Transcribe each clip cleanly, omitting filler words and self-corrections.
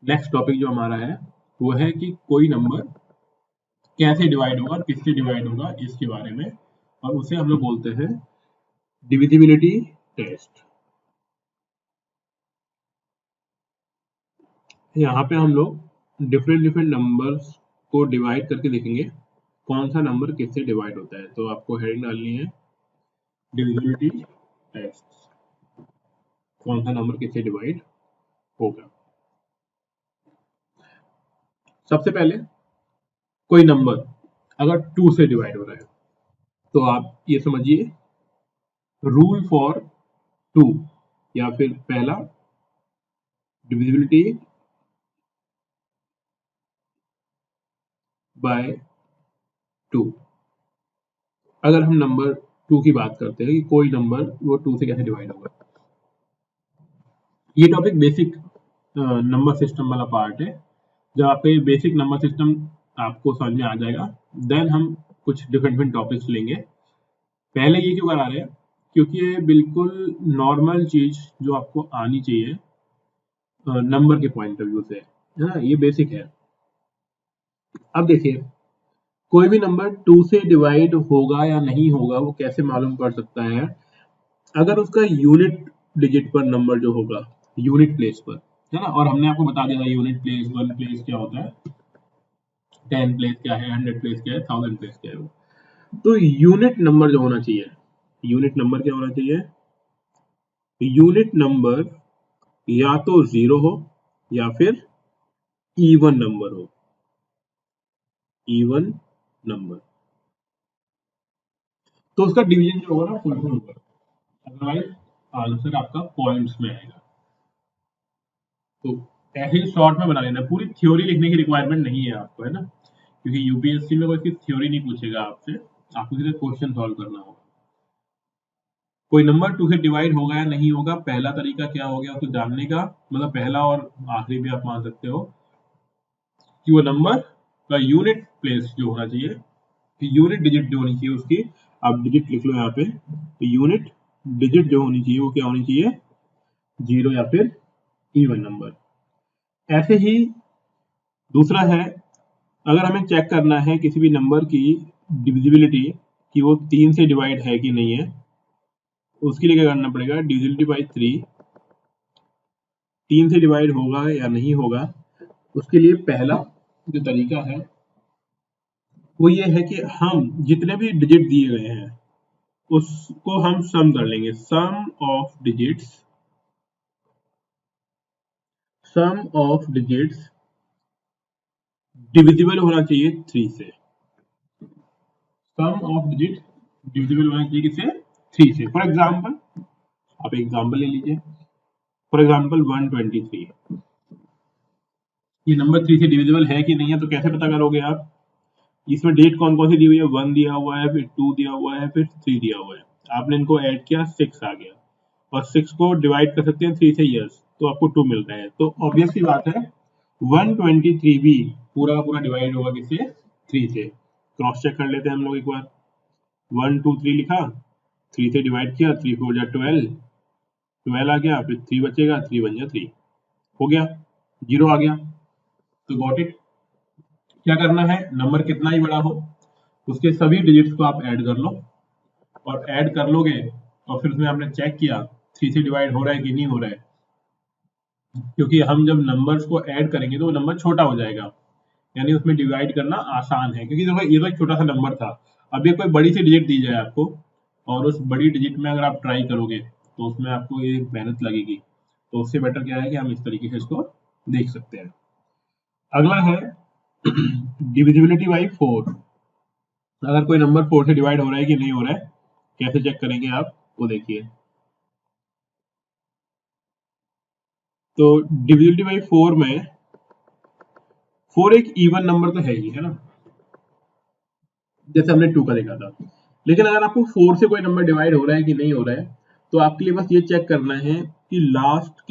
Next topic जो हमारा है वो है कि कोई नंबर कैसे डिवाइड होगा, किससे डिवाइड होगा, इसके बारे में, और उसे हम लोग बोलते हैं डिविजिबिलिटी टेस्ट। यहाँ पे हम लोग डिफरेंट नंबर्स को डिवाइड करके देखेंगे कौन सा नंबर किससे डिवाइड होता है। तो आपको हेडिंग डालनी है डिविजिबिलिटी टेस्ट, कौन सा नंबर किससे डिवाइड होगा। सबसे पहले कोई नंबर अगर 2 से डिवाइड हो रहा है तो आप ये समझिए रूल फॉर 2, या फिर पहला डिविजिबिलिटी बाय 2। अगर हम नंबर 2 की बात करते हैं कि कोई नंबर वो 2 से कैसे डिवाइड होगा, ये टॉपिक बेसिक नंबर सिस्टम वाला पार्ट है। जब आपका ये बेसिक नंबर सिस्टम आपको समझ में आ जाएगा देन हम कुछ डिफरेंट टॉपिक्स लेंगे। पहले ये क्यों करा रहे हैं, क्योंकि ये बिल्कुल नॉर्मल चीज जो आपको आनी चाहिए नंबर के पॉइंट ऑफ व्यू से, है ना, ये बेसिक है। अब देखिए कोई भी नंबर 2 से डिवाइड होगा या नहीं होगा वो कैसे मालूम पड़ सकता है, अगर उसका यूनिट डिजिट पर नंबर जो होगा यूनिट प्लेस पर, है ना, और हमने आपको बता दिया था यूनिट प्लेस, 1 प्लेस क्या होता है, 10 प्लेस क्या है, 100 प्लेस क्या है, 1000 प्लेस क्या है। तो यूनिट नंबर जो होना चाहिए, यूनिट नंबर क्या होना चाहिए, यूनिट नंबर या तो 0 हो या फिर इवन नंबर हो, इवन नंबर, तो उसका डिवीजन जो होगा ना फुलफिल होगा, अदरवाइज आंसर आपका पॉइंट्स में आएगा। तो ऐसे ही शॉर्ट में बना लेना, पूरी थ्योरी लिखने की रिक्वायरमेंट नहीं है आपको, है ना, क्योंकि यूपीएससी में कोई इसकी थ्योरी नहीं पूछेगा आपसे, आपको सिर्फ क्वेश्चन सॉल्व करना होगा। कोई नंबर 2 से डिवाइड होगा या नहीं होगा, पहला तरीका क्या हो गया उसको जानने का, मतलब पहला और आखिरी भी आप मान सकते हो कि वो नंबर का यूनिट प्लेस जो होना चाहिए, यूनिट डिजिट जो होनी चाहिए उसकी, आप डिजिट लिख लो यहाँ पे, यूनिट डिजिट जो होनी चाहिए वो क्या होनी चाहिए, 0 या फिर इवन नंबर। ऐसे ही दूसरा है, अगर हमें चेक करना है किसी भी नंबर की डिविजिबिलिटी कि वो 3 से डिवाइड है कि नहीं है, उसके लिए क्या करना पड़ेगा, डिविजिबिलिटी बाय 3 से डिवाइड होगा या नहीं होगा। उसके लिए पहला जो तरीका है वो ये है कि हम जितने भी डिजिट दिए गए हैं उसको हम सम कर लेंगे, सम ऑफ डिजिट्स डिविजिबल होना चाहिए 3 से, सम ऑफ डिजिट डिविजिबल होना चाहिए किससे, 3 से। फॉर एग्जांपल आप एग्जांपल ले लीजिए, फॉर एग्जांपल 123, ये नंबर 3 से डिविजिबल है कि नहीं है, तो कैसे पता करोगे आप, इसमें डेट कौन कौन सी दी हुई है, 1 दिया हुआ है, फिर 2 दिया हुआ है, फिर 3 दिया हुआ है, आपने इनको ऐड किया 6 आ गया, और 6 को डिवाइड कर सकते हैं 3 से, यस, तो आपको 2 मिलता है। तो ऑब्वियस सी बात है 123 भी पूरा का पूरा डिवाइड होगा किससे, 3 से। क्रॉस चेक कर लेते हैं हम लोग एक बार, 1 2 3 लिखा, 3 से डिवाइड किया, 3 4 जा 12, 12 आ गया, फिर 3 बचेगा, 3 1 जा 3, हो गया, 0 आ गया। तो गॉट इट। क्या करना है, नंबर कितना ही बड़ा हो उसके सभी डिजिट्स को आप ऐड कर लो, और ऐड कर लोगे और फिर उसमें आपने चेक किया 3 से डिवाइड हो रहा है कि नहीं हो रहा है, क्योंकि हम जब नंबर्स को ऐड करेंगे तो वो नंबर छोटा हो जाएगा, यानी उसमें डिवाइड करना आसान है, क्योंकि देखो ये तो एक छोटा सा नंबर था, अब ये कोई बड़ी सी डिजिट दी जाए आपको और उस बड़ी डिजिट में अगर आप ट्राई करोगे तो उसमें आपको ये मेहनत लगेगी, तो उससे बेटर क्या है कि हम इस तरीके से इसको देख सकते हैं। अगला है डिविजिबिलिटी बाई 4। अगर कोई नंबर 4 से डिवाइड हो रहा है कि नहीं हो रहा है, कैसे चेक करेंगे आप, वो देखिए। तो डिविजिबिलिटी बाई 4 में 4 एक इवन नंबर तो है ही, है ना, जैसे हमने 2 का देखा था। लेकिन अगर आपको 4 से कोई नंबर डिवाइड हो रहा है कि नहीं हो रहा है, तो आपके लिए बस ये चेक करना है कि लास्ट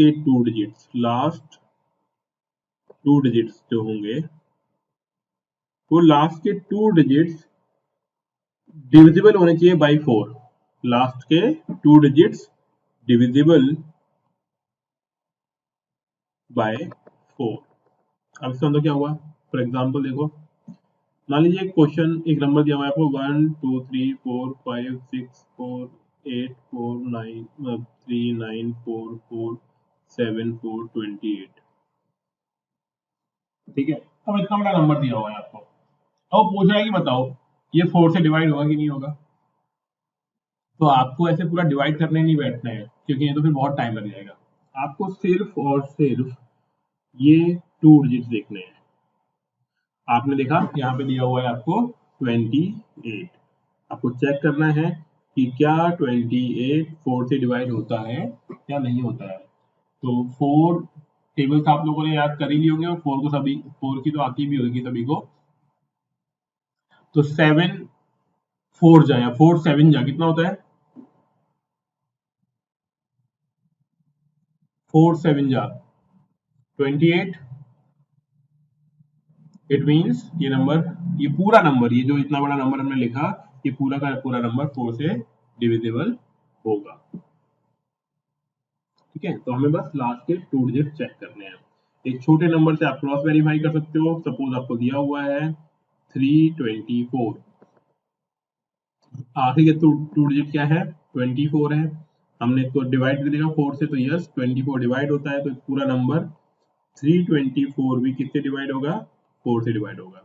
2 डिजिट्स जो होंगे वो लास्ट के 2 डिजिट्स डिविजिबल होने चाहिए बाई 4, लास्ट के 2 डिजिट्स डिविजिबल बाय 4। अब इसका मतलब क्या हुआ, फॉर एग्जाम्पल देखो, मान लीजिए एक क्वेश्चन, एक नंबर दिया हुआ है आपको 1 2 3 4 5 6 4 8 4 9 3 9 4 4 7 4 28, ठीक है। अब इतना बड़ा नंबर दिया हुआ है आपको, अब पूछ रहा है कि बताओ ये 4 से डिवाइड होगा कि नहीं होगा। तो आपको ऐसे पूरा डिवाइड करने नहीं बैठना है, क्योंकि ये तो फिर बहुत टाइम लग जाएगा। आपको सिर्फ और सिर्फ ये 2 डिजिट देखने हैं। आपने देखा यहाँ पे दिया हुआ है आपको 28, आपको चेक करना है कि क्या 28 4 से डिवाइड होता है या नहीं होता है। तो 4 टेबल्स आप लोगों ने याद कर ही लिए होंगे, और 4 को सभी 4 की तो आती भी होगी सभी को। तो 7 4 जा, या 4 7 जा, कितना होता है, 4 7 जा 28। इट मीन्स ये नंबर, ये पूरा नंबर, ये जो इतना बड़ा नंबर हमने लिखा, ये पूरा का पूरा नंबर 4 से डिविजिबल होगा। ठीक है, तो हमें बस लास्ट के 2 डिजिट चेक करने हैं। एक छोटे नंबर से आप क्रॉस वेरीफाई कर सकते हो। सपोज आपको दिया हुआ है 324, आखिरी के 2 डिजिट क्या है, 24 है। हमने इसको डिवाइड कर दिया 4 से, तो यस 24 डिवाइड होता है, तो पूरा नंबर 324 भी किससे डिवाइड होगा, 4 से डिवाइड होगा।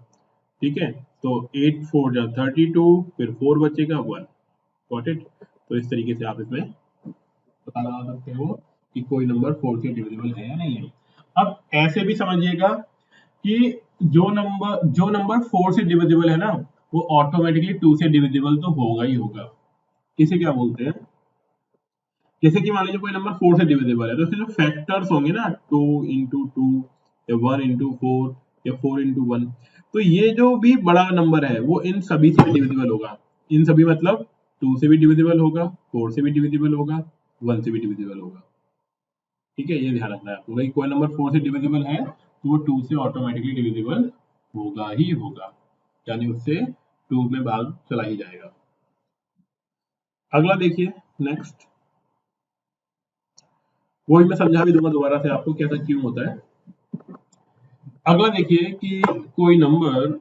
ठीक है, तो 8 4 जा 32, फिर 4 बचेगा 1। Got it. तो इस तरीके से आप इसमें पता लगा सकते हो कि कोई नंबर 4 से डिविजिबल है या नहीं है। अब ऐसे भी समझिएगा कि जो नंबर 4 से डिविजिबल है ना, वो ऑटोमेटिकली 2 से डिविजिबल तो होगा ही होगा। इसे क्या बोलते हैं, जैसे कि मान लीजिए कोई नंबर 4 से डिविजिबल है, तो इसके जो फैक्टर्स होंगे ना, 2 इंटू 2 या 1 इंटू 4 या 4 इंटू 1, तो ये जो भी बड़ा नंबर है वो इन सभी से डिविजिबल होगा। इन सभी मतलब 2 से भी डिविजिबल होगा, 4 से भी डिविजिबल होगा, 1 से भी डिविजिबल होगा। ठीक है, ये ध्यान रखना है आपको, भाई कोई नंबर 4 से डिविजिबल है तो वो 2 से ऑटोमेटिकली डिविजिबल होगा ही होगा, यानी उससे 2 में भाग चला ही जाएगा। अगला देखिए, नेक्स्ट, वही मैं समझा भी दूंगा दोबारा से आपको कैसा क्यों होता है। अगला देखिए कि कोई नंबर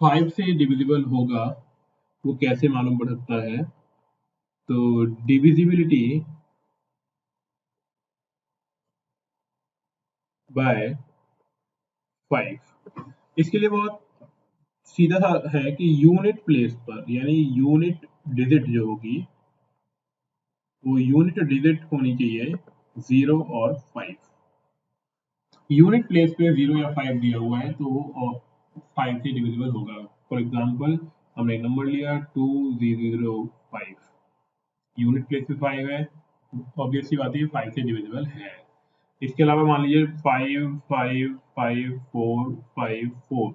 5 से डिविजिबल होगा, वो कैसे मालूम पड़ सकता है। तो डिविजिबिलिटी बाय 5, इसके लिए बहुत सीधा सा है कि यूनिट प्लेस पर, यानी यूनिट डिजिट जो होगी, वो यूनिट डिजिट होनी चाहिए 0 और 5। यूनिट प्लेस पे 0 या 5 दिया हुआ है तो वो 5 से डिविजिबल होगा। फॉर एग्जांपल हमने नंबर लिया 2005, यूनिट प्लेस पे 5 है, ऑब्वियस सी बात है 5 से डिविजिबल है। इसके अलावा मान लीजिए 5 5 5 4 5 4,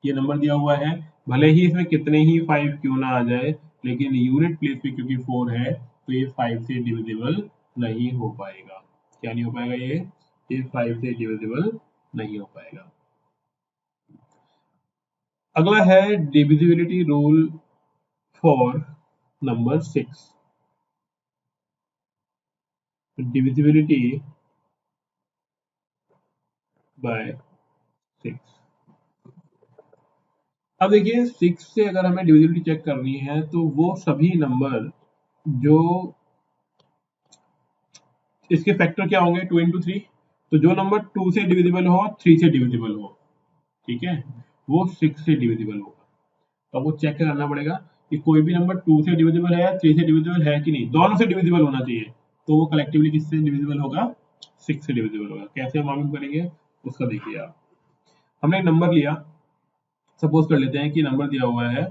ये नंबर दिया हुआ है, भले ही इसमें कितने ही 5 क्यों ना आ जाए, लेकिन यूनिट प्लेस पे क्योंकि 4 है तो ये 5 से डिविजिबल नहीं हो पाएगा। क्या नहीं हो पाएगा, ये 5 से डिविजिबल नहीं हो पाएगा। अगला है divisibility rule for number 6। Divisibility bye 6। अब देखिए 6 से अगर हमें डिविजिबिलिटी चेक करनी है तो वो सभी नंबर जो इसके फैक्टर क्या होंगे, 2 इंटू 3, तो जो नंबर 2 से डिविजिबल हो, 3 से डिविजिबल हो, ठीक है, वो 6 से डिविजिबल होगा। तो आपको चेक करना पड़ेगा कि कोई भी नंबर 2 से डिविजिबल है, 3 से डिविजिबल है कि नहीं, दोनों से डिविजिबल होना चाहिए, तो वो कलेक्टिवली किससे डिविजिबल होगा, 6 से डिविजिबल होगा। कैसे हम मालूम करेंगे उसका देखिए आप। हमने एक नंबर लिया, सपोज कर लेते हैं कि नंबर दिया हुआ है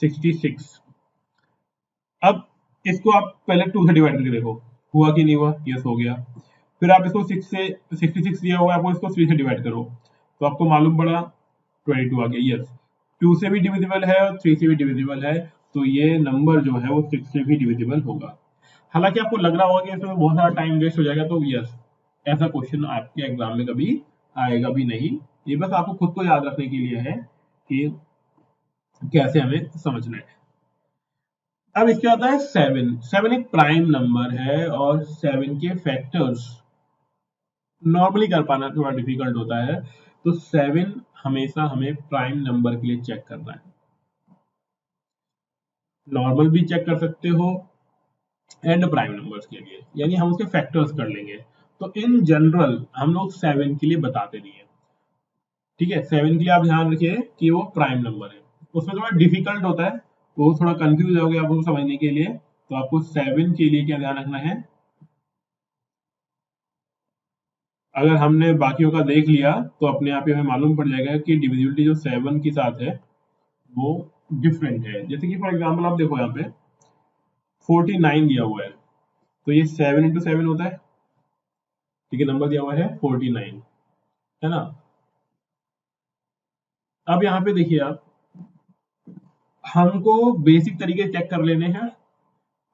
66। अब इसको आप पहले 2 से डिवाइड करके देखो, हुआ कि नहीं हुआ, यस हो गया। फिर आप इसको 6 से, 66 दिया हुआ है आपको, इसको 3 से डिवाइड करो, तो आपको मालूम पड़ा 22 आ गया, यस 2 से भी डिविजिबल है और 3 से भी डिविजिबल है, तो ये नंबर जो है वो 6 से भी डिविजिबल होगा। हालांकि आपको लग रहा होगा कि इसमें बहुत सारा टाइम वेस्ट हो जाएगा, तो यस ऐसा क्वेश्चन आपके एग्जाम में कभी आएगा भी नहीं। ये बस आपको खुद को याद रखने के लिए है कि कैसे हमें समझना है। अब इसके आता है 7। 7 एक प्राइम नंबर है और 7 के फैक्टर्स नॉर्मली कर पाना थोड़ा डिफिकल्ट होता है। तो 7 हमेशा हमें प्राइम नंबर के लिए चेक करना है। नॉर्मल भी चेक कर सकते हो एंड प्राइम नंबर्स के लिए, यानी हम उसके फैक्टर्स कर लेंगे। तो इन जनरल हम लोग 7 के लिए बताते नहीं है। ठीक है, 7 के लिए आप ध्यान रखिए कि वो प्राइम नंबर है। उसमें थोड़ा डिफिकल्ट होता है, वो थोड़ा कंफ्यूज हो गया आपको समझने के लिए। तो आपको 7 के लिए क्या ध्यान रखना है, अगर हमने बाकियों का देख लिया तो अपने आप ही हमें मालूम पड़ जाएगा कि डिविजिबिलिटी जो 7 के साथ है वो डिफरेंट है। जैसे कि फॉर एग्जाम्पल आप देखो यहाँ पे 49 दिया हुआ है, तो ये 7 इंटू 7 होता है। ठीक है, नंबर दिया हुआ है 49, है ना। अब यहाँ पे देखिए आप, हमको बेसिक तरीके से चेक कर लेने हैं,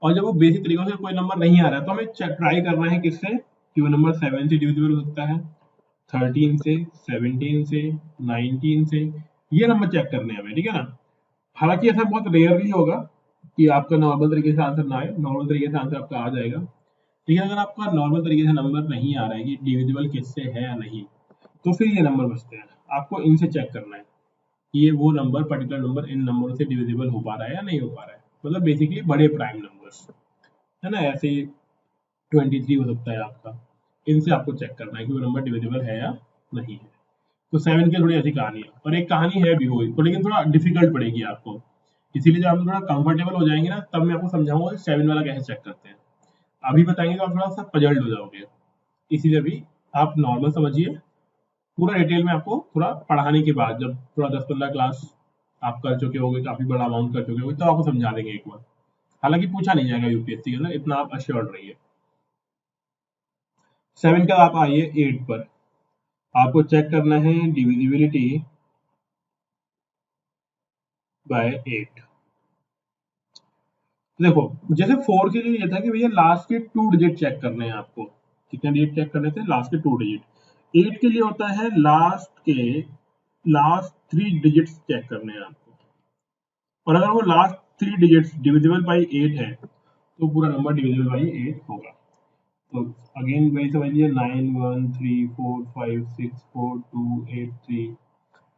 और जब वो बेसिक तरीकों से कोई नंबर नहीं आ रहा है तो हमें ट्राई करना है किससे, कि वो नंबर 7 से डिविजिबल हो सकता है, 13 से, 17 से, 19 से, ये नंबर चेक करने हैं हमें। ठीक है ना। हालांकि ऐसा बहुत रेयरली होगा कि आपका नॉर्मल तरीके से आंसर ना आए, नॉर्मल तरीके से आंसर आपका आ जाएगा। लेकिन अगर आपका नॉर्मल तरीके से नंबर नहीं आ रहा है कि डिविजिबल किससे है या नहीं, तो फिर ये नंबर बचते हैं। आपको इनसे चेक करना है कि ये वो नंबर, पर्टिकुलर नंबर इन नंबरों से डिविजिबल हो पा रहा है या नहीं हो पा रहा है। मतलब बेसिकली बड़े प्राइम नंबर्स, है ना। ऐसे 23 हो सकता है आपका, इनसे आपको चेक करना है कि वो नंबर डिविजिबल है या नहीं है। तो 7 की थोड़ी ऐसी कहानी है, और एक कहानी है भी हो तो, लेकिन थोड़ा डिफिकल्ट पड़ेगी आपको। इसीलिए जब आप थोड़ा कंफर्टेबल हो जाएंगे ना, तब मैं आपको समझाऊंगा कि 7 वाला कैसे चेक करते हैं। अभी बताएंगे तो आप थोड़ा सा पजल्ड हो जाओगे। इसीलिए अभी आप नॉर्मल समझिए, पूरा डिटेल में आपको थोड़ा पढ़ाने के बाद, जब थोड़ा 10-15 क्लास आप कर चुके होगे, काफी बड़ा अमाउंट कर चुके होगे, तो आपको समझा देंगे एक बार। हालांकि पूछा नहीं जाएगा यूपीएससी के अंदर, इतना आप अश्योर्ड रहिए। 7 का आप आइए 8 पर। आपको चेक करना है डिविजिबिलिटी बाय 8। देखो, जैसे 4 के लिए ये था कि भैया लास्ट के 2 डिजिट चेक करने हैं आपको। कितने डिजिट चेक करने थे? लास्ट के 2 डिजिट। 8 के लिए होता है लास्ट 3 डिजिट्स चेक करने हैं आपको। और अगर वो लास्ट 3 डिजिट्स डिविजिबल बाई 8 है, तो पूरा नंबर डिविजिबल बाई 8 होगा। तो अगेन वही समझ लीजिए, 9 1 3 4 5 6 4 2 8 3,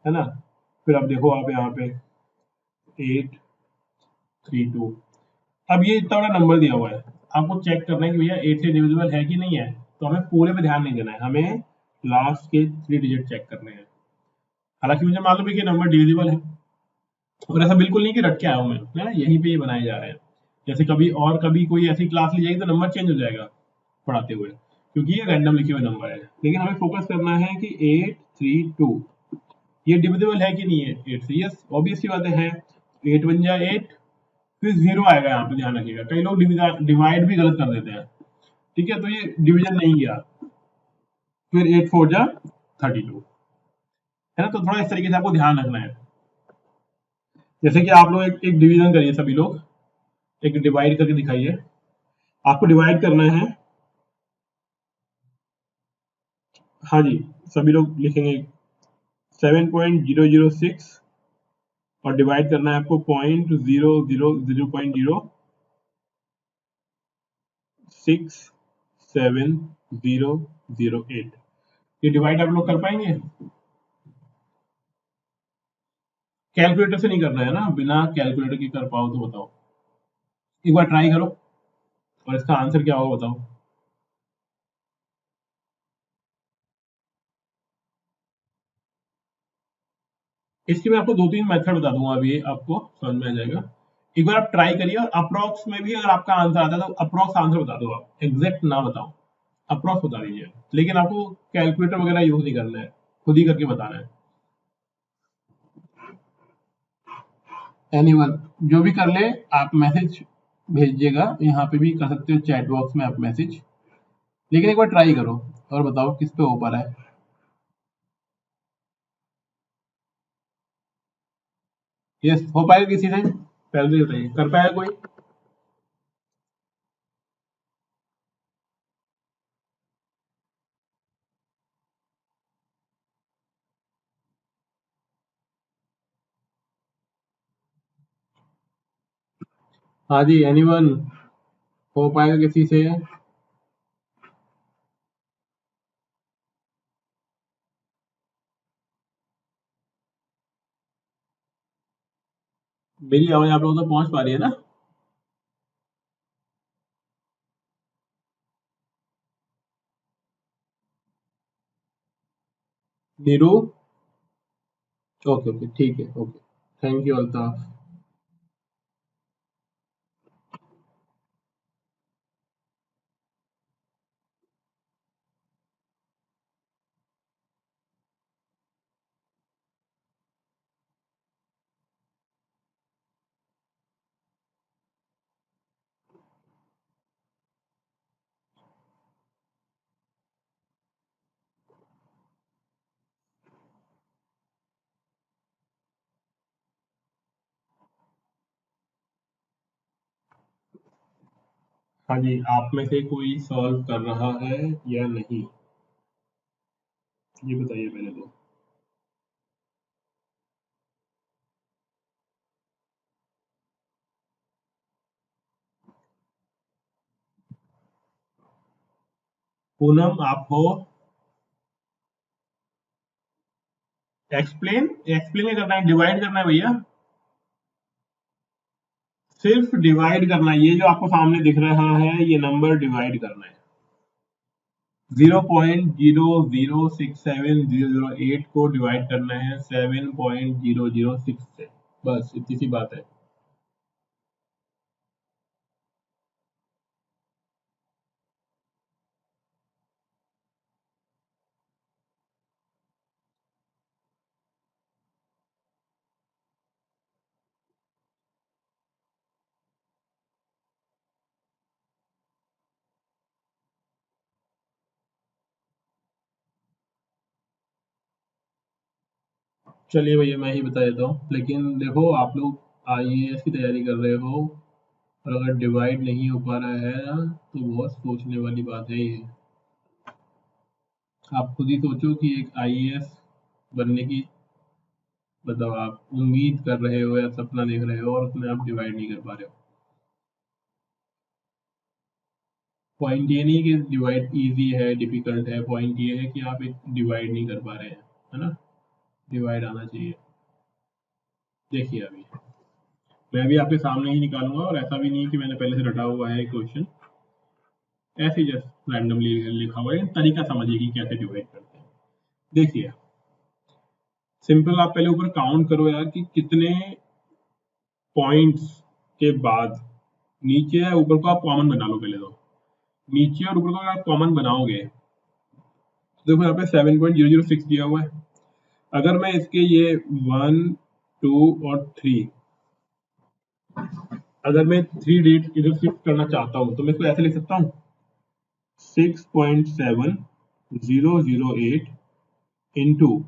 है ना। फिर अब देखो आप यहाँ पे 8 3 2। अब ये इतना बड़ा नंबर दिया हुआ है, आपको चेक करना है कि भैया 8 से डिविजिबल है कि नहीं है। तो हमें पूरे पे ध्यान नहीं देना है, हमें लास्ट के 3 डिजिट चेक करने हैं। हालांकि मुझे मालूम है कि नंबर डिविजिबल है, और ऐसा बिल्कुल नहीं कि रट के आया हूं मैं, है ना, यहीं पे ये बनाए जा रहे हैं। जैसे कभी और कभी कोई ऐसी क्लास ली जाएगी तो नंबर चेंज हो जाएगा पढ़ाते हुए, क्योंकि ये रैंडम लिखे हुए नंबर है। लेकिन हमें फोकस करना है कि 8 3 2 ये डिविजिबल है कि नहीं है 8 से। यस, ऑब्वियस सी बात है। 8 बन जाए 8, फिर जीरो आएगा यहाँ पे, ध्यान रखिएगा। कई लोग डिवाइड भी गलत कर देते हैं। ठीक है, तो ये डिवीजन नहीं किया। फिर 8 4 जा 32, है ना। तो थोड़ा इस तरीके से आपको ध्यान रखना है। जैसे कि आप लोग एक डिवीजन करिए, सभी लोग एक डिवाइड करके दिखाइए। आपको डिवाइड करना है, हाँ जी, सभी लोग लिखेंगे 7.006, और डिवाइड करना है आपको 0.000.67008। ये डिवाइड आप लोग कर पाएंगे? कैलकुलेटर से नहीं करना है ना, बिना कैलकुलेटर के कर पाओ तो बताओ, एक बार ट्राई करो, और इसका आंसर क्या होगा बताओ। इसके मैं आपको 2-3 मेथड बता दूंगा, अभी आपको समझ में आ जाएगा। एक बार आप ट्राई करिए, और अप्रोक्स में भी अगर आपका आंसर आता है तो अप्रोक्स आंसर बता दो, आप एग्जैक्ट ना बताओ, अप्रोक्स बता दीजिए। लेकिन आपको कैलकुलेटर वगैरह यूज नहीं करना है, खुद ही करके बताना है। एनीवन जो भी कर ले, आप मैसेज भेजिएगा, यहाँ पे भी कर सकते हो चैट बॉक्स में आप मैसेज। लेकिन एक बार ट्राई करो और बताओ किस पे हो पा रहा है। यस, हो पाएगा किसी से? पहले बताइए, कर पाएगा कोई? हाँ जी, एनीवन हो पाएगा किसी से? मेरी आवाज आप लोगों तक पहुंच पा रही है ना? नीरू? ओके ओके, ठीक है, ओके। Thank you Altaf. हाँ जी, आप में से कोई सॉल्व कर रहा है या नहीं, ये बताइए पहले तो। पूनम आप हो? एक्सप्लेन एक्सप्लेन करना है, डिवाइड करना है भैया। सिर्फ डिवाइड करना है, ये जो आपको सामने दिख रहा है ये नंबर डिवाइड करना है। 0.0067008 को डिवाइड करना है 7.006 से, बस इतनी सी बात है। चलिए भैया मैं ही बता देता हूँ, लेकिन देखो आप लोग आईएएस की तैयारी कर रहे हो और अगर डिवाइड नहीं हो पा रहा है ना, तो बहुत सोचने वाली बात है ये। आप खुद ही सोचो कि एक आईएएस बनने की मतलब आप उम्मीद कर रहे हो या सपना देख रहे हो और उसमें आप डिवाइड नहीं कर पा रहे हो। पॉइंट ये नहीं कि डिवाइड इजी है डिफिकल्ट है, पॉइंट ये है कि आप एक डिवाइड नहीं कर पा रहे हैं, है ना? डिवाइड आना चाहिए। देखिए अभी मैं भी आपके सामने ही निकालूंगा, और ऐसा भी नहीं है कि मैंने पहले से रटा हुआ है क्वेश्चन, ऐसे जस्ट रैंडमली लिखा हुआ है। तरीका समझिए कि कैसे डिवाइड करते हैं। देखिए सिंपल, आप पहले ऊपर काउंट करो यार कि कितने पॉइंट्स के बाद नीचे या ऊपर को आप कॉमन बना लो पहले तो। नीचे और ऊपर को अगर आप कॉमन बनाओगे तो देखो यहाँ पे 7.006 दिया हुआ है। अगर मैं इसके ये 1 2 और 3, अगर मैं 3 डेट इधर शिफ्ट करना चाहता हूँ तो मैं इसको ऐसे लिख सकता हूँ, 6.7008 इंटू,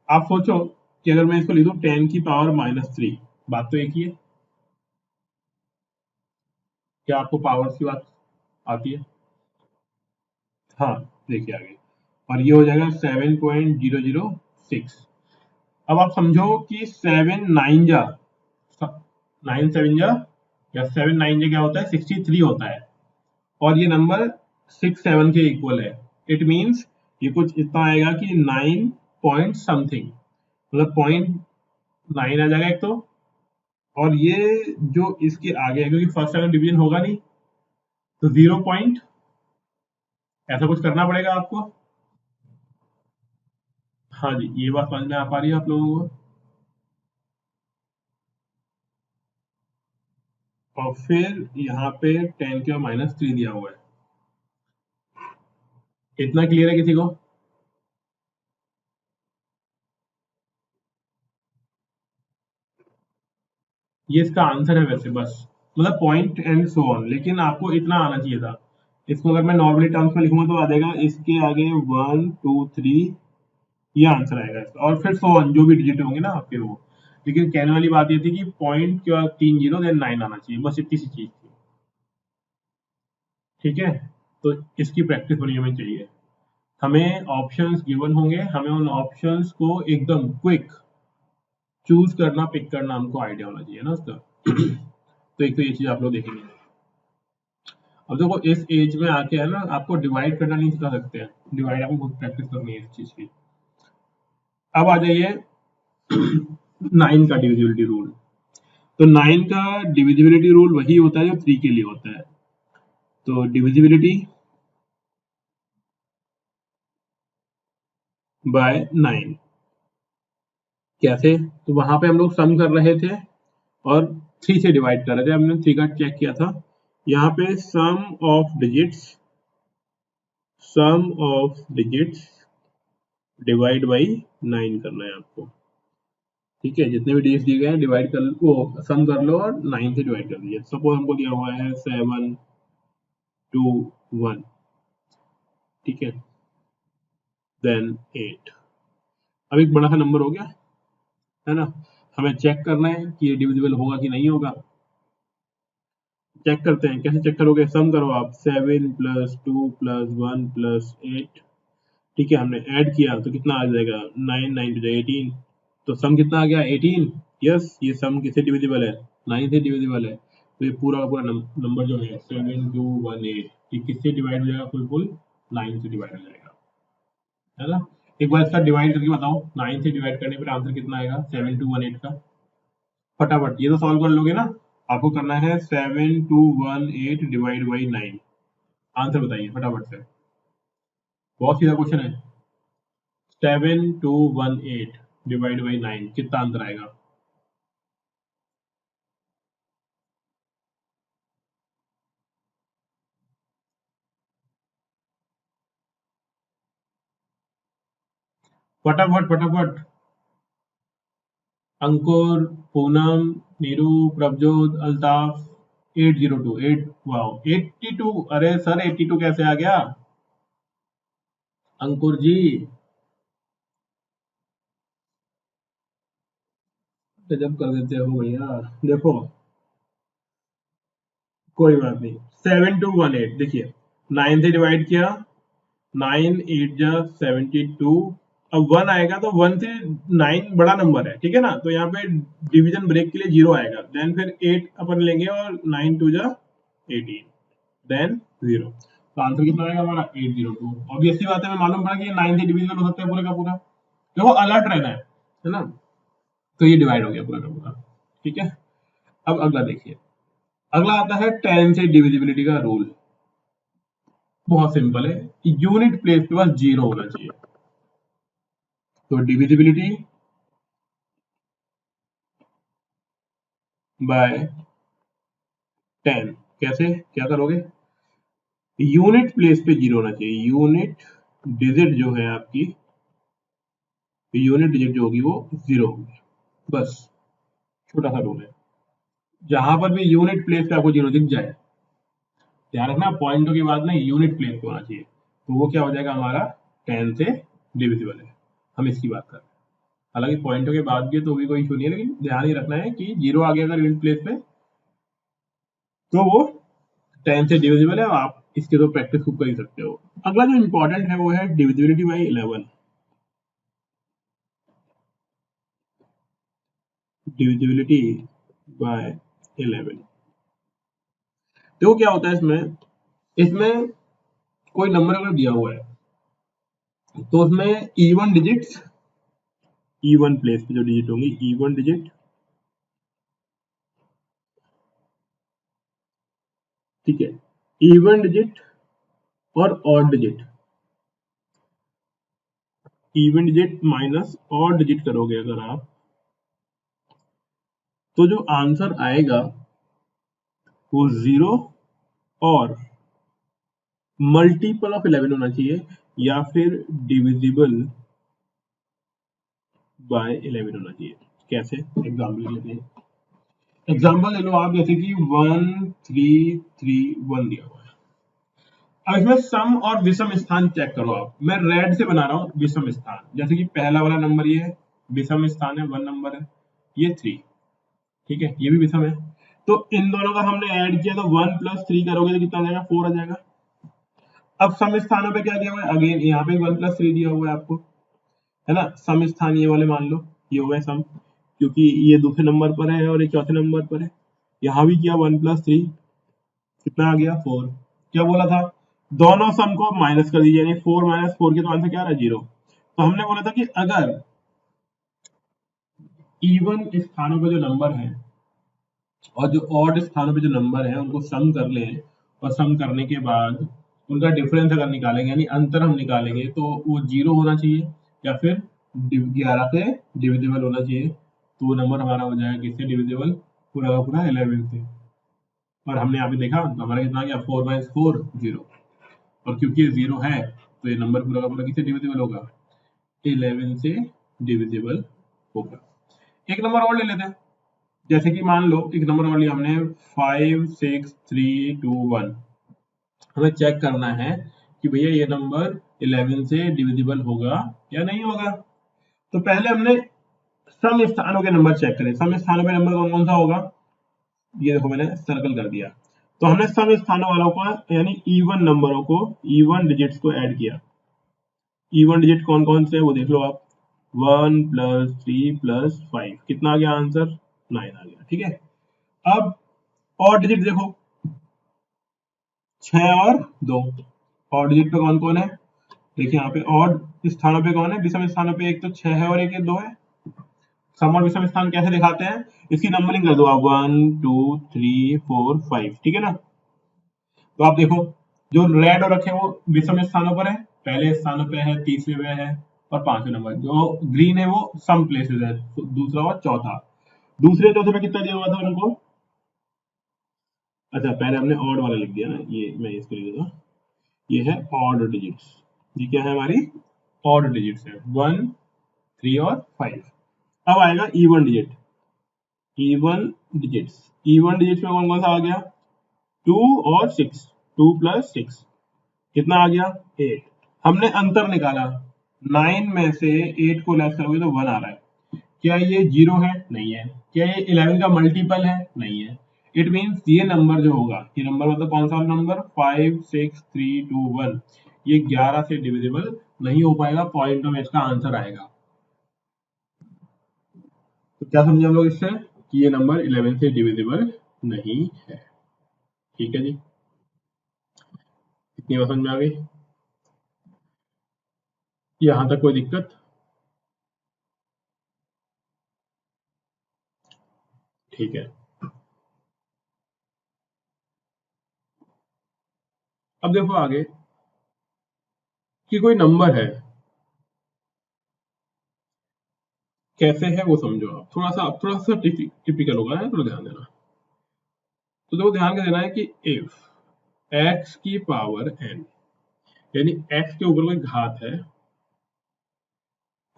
आप सोचो कि अगर मैं इसको लिख दूं 10⁻³ बात तो एक ही है। क्या आपको पावर्स की बात आती है? हाँ, देखिए आगे, और ये हो जाएगा 7.006। अब आप समझो कि 9 7 जा या 7 9 क्या होता है, 63 होता है, और ये नंबर 6 7 के इक्वल है। इट मीन्स ये कुछ इतना आएगा कि 9 पॉइंट समथिंग, मतलब पॉइंट 9 आ जाएगा एक तो, और ये जो इसके आगे है क्योंकि फर्स्ट सेकंड डिवीजन होगा नहीं, तो 0 पॉइंट ऐसा कुछ करना पड़ेगा आपको। हाँ जी, ये बात समझ में आ पा रही है आप लोगों को? और फिर यहाँ पे 10⁻³ दिया हुआ है। इतना क्लियर है किसी को? ये इसका आंसर है वैसे, बस मतलब पॉइंट एंड सो ऑन, लेकिन आपको इतना आना चाहिए था। इसको अगर मैं नॉर्मली टर्म्स में लिखूंगा तो आ जाएगा इसके आगे 1 2 3, ये आंसर आएगा इसका, और फिर सो ऑन जो भी डिजिट होंगे ना आपके वो। लेकिन कहने वाली बात ये थी कि पॉइंट के बाद 3 0 देन 9 आना चाहिए, बस इतनी सी चीज थी। ठीक है, तो इसकी प्रैक्टिस होनी हमें चाहिए। हमें ऑप्शंस गिवन होंगे, हमें उन ऑप्शंस को एकदम क्विक चूज करना, पिक करना हमको आइडिया होना चाहिए ना उसका। तो एक तो ये चीज आप लोग देखेंगे। अब देखो इस एज में आके है ना, आपको डिवाइड करना नहीं सिखा सकते हैं, डिवाइड आपको खुद प्रैक्टिस करनी है इस चीज की। अब आ जाइए 9 का डिविजिबिलिटी रूल। तो 9 का डिविजिबिलिटी रूल वही होता है जो 3 के लिए होता है। तो डिविजिबिलिटी बाय 9 कैसे? तो वहां पे हम लोग सम कर रहे थे और 3 से डिवाइड कर रहे थे, हमने 3 का चेक किया था। यहाँ पे सम ऑफ डिजिट्स डिवाइड बाई 9 करना है आपको। ठीक है, जितने भी डिजिट्स दिए गए हैं डिवाइड कर वो सम कर लो और 9 से डिवाइड कर दीजिए। सपोज हमको दिया हुआ है 7 2 1, ठीक है, देन 8। अब एक बड़ा सा नंबर हो गया है ना, हमें चेक करना है कि ये डिविजिबल होगा कि नहीं होगा। चेक करते हैं, कैसे चेक करोगे? सम करो आप, 7 प्लस 2 प्लस 1 प्लस 8, ठीक है, हमने ऐड किया तो कितना आ जाएगा? 9 9 टू 18, तो सम कितना आ गया? 18। यस, ये सम किससे डिविजिबल है? 9 से डिविजिबल है। तो ये पूरा का पूरा नंबर जो है 7218, ये किससे डिवाइड हो जाएगा? फुल 9 से डिवाइड हो जाएगा, है ना। एक बार इसका डिवाइड करके बताओ, 9 से डिवाइड करने पर आंसर कितना आएगा 7218 का? फटाफट ये तो सॉल्व कर लोगे ना। आपको करना है 7218 डिवाइड बाई 9। आंसर बताइए फटाफट से, बहुत सीधा क्वेश्चन है। 7218 डिवाइड बाई 9, कितना आंसर आएगा? फटाफट फटाफट। अंकुर, पूनम, नीरू, प्रभजोत, अल्ताफ। 802 8, वाओ 82। अरे सर 82 कैसे आ गया अंकुर जी? गजब कर देते हो भैया। देखो, कोई बात नहीं, 7218 देखिए, 9 से डिवाइड किया, 9 8 जा 72। अब 1 आएगा तो 1 से 9 बड़ा नंबर है, ठीक है ना, तो यहाँ पे डिवीजन ब्रेक के लिए 0 आएगा, देन फिर 8 अपन लेंगे और 9 2 जा 18, देन 0। तो आंसर कितना आएगा हमारा? 802। ऑब्वियसली बात है, मैं मालूम पड़ा कि ये 9 से डिविजिबल हो सकता है पूरे का पूरा। देखो अलर्ट रहना है ना। तो ये डिवाइड हो गया पूरा का पूरा, ठीक है। अब अगला देखिए, अगला आता है 10 से डिविजिबिलिटी का रूल। बहुत सिंपल है, यूनिट प्लेस के पास 0 होना चाहिए। तो डिविजिबिलिटी बाय 10 कैसे क्या करोगे? यूनिट प्लेस पे 0 होना चाहिए। यूनिट डिजिट जो है आपकी, यूनिट डिजिट जो होगी वो 0 होगी, बस। छोटा सा रूल है, जहां पर भी यूनिट प्लेस पे आपको 0 दिख जाए, ध्यान रखना पॉइंटों की बात नहीं, यूनिट प्लेस पे होना चाहिए, तो वो क्या हो जाएगा हमारा? 10 से डिविजिबल है। हम इसकी बात कर रहे हैं, हालांकि पॉइंटों के बाद भी तो भी कोई इशू नहीं है, लेकिन ध्यान ही रखना है कि 0 आ गया अगर यूनिट प्लेस पे तो वो 10 से डिविजिबल है, और आप इसके तो प्रैक्टिस खूब कर ही सकते हो। अगला जो इंपॉर्टेंट है वो है डिविजिबिलिटी बाई 11। डिविजिबिलिटी बाय 11, देखो क्या होता है इसमें। इसमें कोई नंबर अगर दिया हुआ है तो उसमें इवन डिजिट्स, इवन प्लेस पे जो डिजिट होंगी इवन डिजिट, ठीक है, इवन डिजिट और odd digit, even digit minus odd digit करोगे अगर आप, तो जो आंसर आएगा वो 0 और मल्टीपल ऑफ 11 होना चाहिए, या फिर डिविजिबल बाय 11 होना चाहिए। कैसे? एग्जाम्पल लेते हैं, एग्जाम्पल ले लो आप, जैसे कि 1331 दिया हुआ है। अब इसमें सम और विषम स्थान चेक करो आप, मैं रेड से बना रहा हूँ विषम स्थान, जैसे कि पहला वाला नंबर ये है, विषम स्थान है, 1 नंबर है, ये 3, ठीक है, ये भी विषम है। तो इन दोनों का हमने ऐड किया, तो 1 प्लस 3 करोगे तो कितना आ जाएगा? 4 आ जाएगा। अब सम स्थानों पे क्या दिया हुआ है? अगेन यहाँ पे 1 प्लस 3 दिया हुआ है आपको, है ना। सम स्थान ये वाले मान लो, ये हो गए सम, क्योंकि ये दूसरे नंबर पर है और ये चौथे नंबर पर है। यहाँ भी किया 1 प्लस 3, कितना आ गया? 4। क्या बोला था? दोनों सम को माइनस कर दीजिए, यानी 4 माइनस 4 के तो आंसर क्या आ रहा है? 0। तो हमने बोला था कि अगर इवन स्थानों का जो नंबर है और जो ऑड स्थानों पे जो नंबर है उनको सम कर लें, और सम करने के बाद उनका डिफरेंस अगर निकालेंगे यानी अंतर हम निकालेंगे तो वो 0 होना चाहिए या फिर 11 से डिविजिबल होना चाहिए। तो वो नंबर हमारा हो जाएगा किससे डिविजिबल, पूरा का पूरा 11 से। और हमने यहाँ पे देखा तो हमारा कितना आ गया 4 माइनस 4 0। और क्योंकि ये 0 है तो ये नंबर पूरा का पूरा किससे डिविजिबल होगा, 11 से डिविजिबल होगा। एक नंबर और ले लेते हैं, जैसे कि मान लो एक नंबर और लिया हमने 5 6 3 2 1। हमें चेक करना है कि भैया ये नंबर 11 से डिविजिबल होगा या नहीं होगा। तो पहले हमने सम स्थानों के नंबर चेक करें। सम स्थानों पे नंबर कौन कौन सा होगा, ये देखो मैंने सर्कल कर दिया। तो हमने सम स्थानों वालों को यानी इवन नंबरों को, इवन डिजिट्स को ऐड किया। इवन डिजिट कौन कौन से है वो देख लो आप, 1 प्लस 3 प्लस 5, कितना आ गया आंसर, 9 आ गया। ठीक है, अब और डिजिट देखो, 6 और 2। और डिजिट पे कौन कौन है, देखिए यहाँ पे और स्थानों पे कौन है, विषम स्थानों पे एक तो 6 है और एक 2 है। सम और विषम स्थान कैसे दिखाते हैं, इसकी नंबरिंग कर दो आप, 1 2 3 4 5, ठीक है ना। तो आप देखो जो रेड हो रखे हैं वो विषम स्थानों पर है, पहले स्थानों पे है, तीसरे पे है और पांचवें नंबर। जो ग्रीन है वो सम प्लेसेस है, तो दूसरा और चौथा। दूसरे चौथे पे कितना दिया हुआ था उनको, अच्छा पहले हमने ऑड वाला लिख दिया ना, ये मैं इसको लिख देता, ये है ऑड डिजिट्स। ये क्या है हमारी ऑड डिजिट्स है, 1 3 और 5। अब आएगा even digit, even digits. Even digits में कौन कौन सा आ गया, 2 और 6, 2 प्लस 6 कितना आ गया 8। हमने अंतर निकाला, 9 में से 8 को लेस करोगे तो 1 आ रहा है। क्या ये 0 है, नहीं है। क्या ये 11 का मल्टीपल है, नहीं है। इट मीन्स ये नंबर जो होगा, ये नंबर मतलब कौन सा नंबर, 5 6 3 2 1, ये 11 से डिविजिबल नहीं हो पाएगा। पॉइंट में इसका आंसर आएगा। तो क्या समझे हम लोग इससे, कि ये नंबर 11 से डिविजिबल नहीं है। ठीक है जी, इतनी बात समझ में आ गई, यहां तक कोई दिक्कत, ठीक है। अब देखो आगे कि कोई नंबर है, कैसे है वो समझो आप, थोड़ा सा टिपिकल होगा है, थोड़ा ध्यान देना। तो देखो ध्यान के देना है कि इफ x की पावर n, यानी x के ऊपर कोई घात है,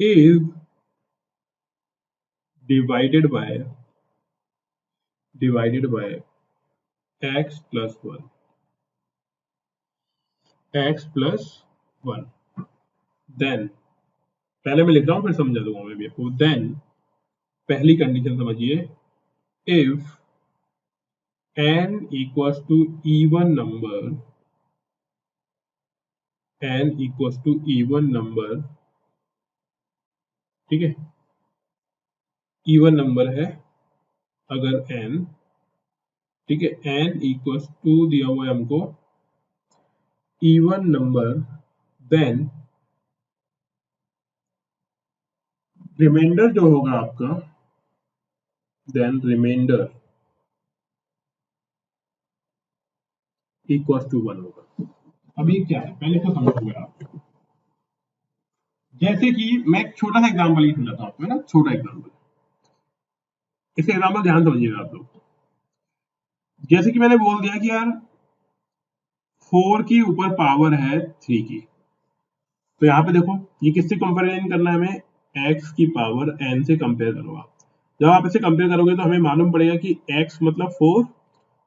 is divided by x plus 1, then, पहले मैं लिख रहा हूं फिर समझा दूंगा मैं भी आपको। देन पहली कंडीशन समझिए, if n equals to even number, ठीक है, इवन नंबर है अगर n, ठीक है, n इक्वल्स टू दिया हुआ है हमको इवन नंबर, देन रिमाइंडर जो होगा आपका, देन रिमाइंडर इक्वल्स टू 1 होगा। अब ये क्या है पहले तो समझोगे आप। जैसे कि मैं एक छोटा सा एग्जांपल ही समझाता हूं आपको, है ना, छोटा एग्जांपल। इसे एग्जांपल ध्यान से समझिएगा आप लोग। जैसे कि मैंने बोल दिया कि यार 4 की ऊपर पावर है 3 की, तो यहाँ पे देखो ये किससे कंपेरिजन करना है हमें, x की पावर n से कंपेयर करो आप। जब आप इसे कंपेयर करोगे तो हमें मालूम पड़ेगा कि x मतलब 4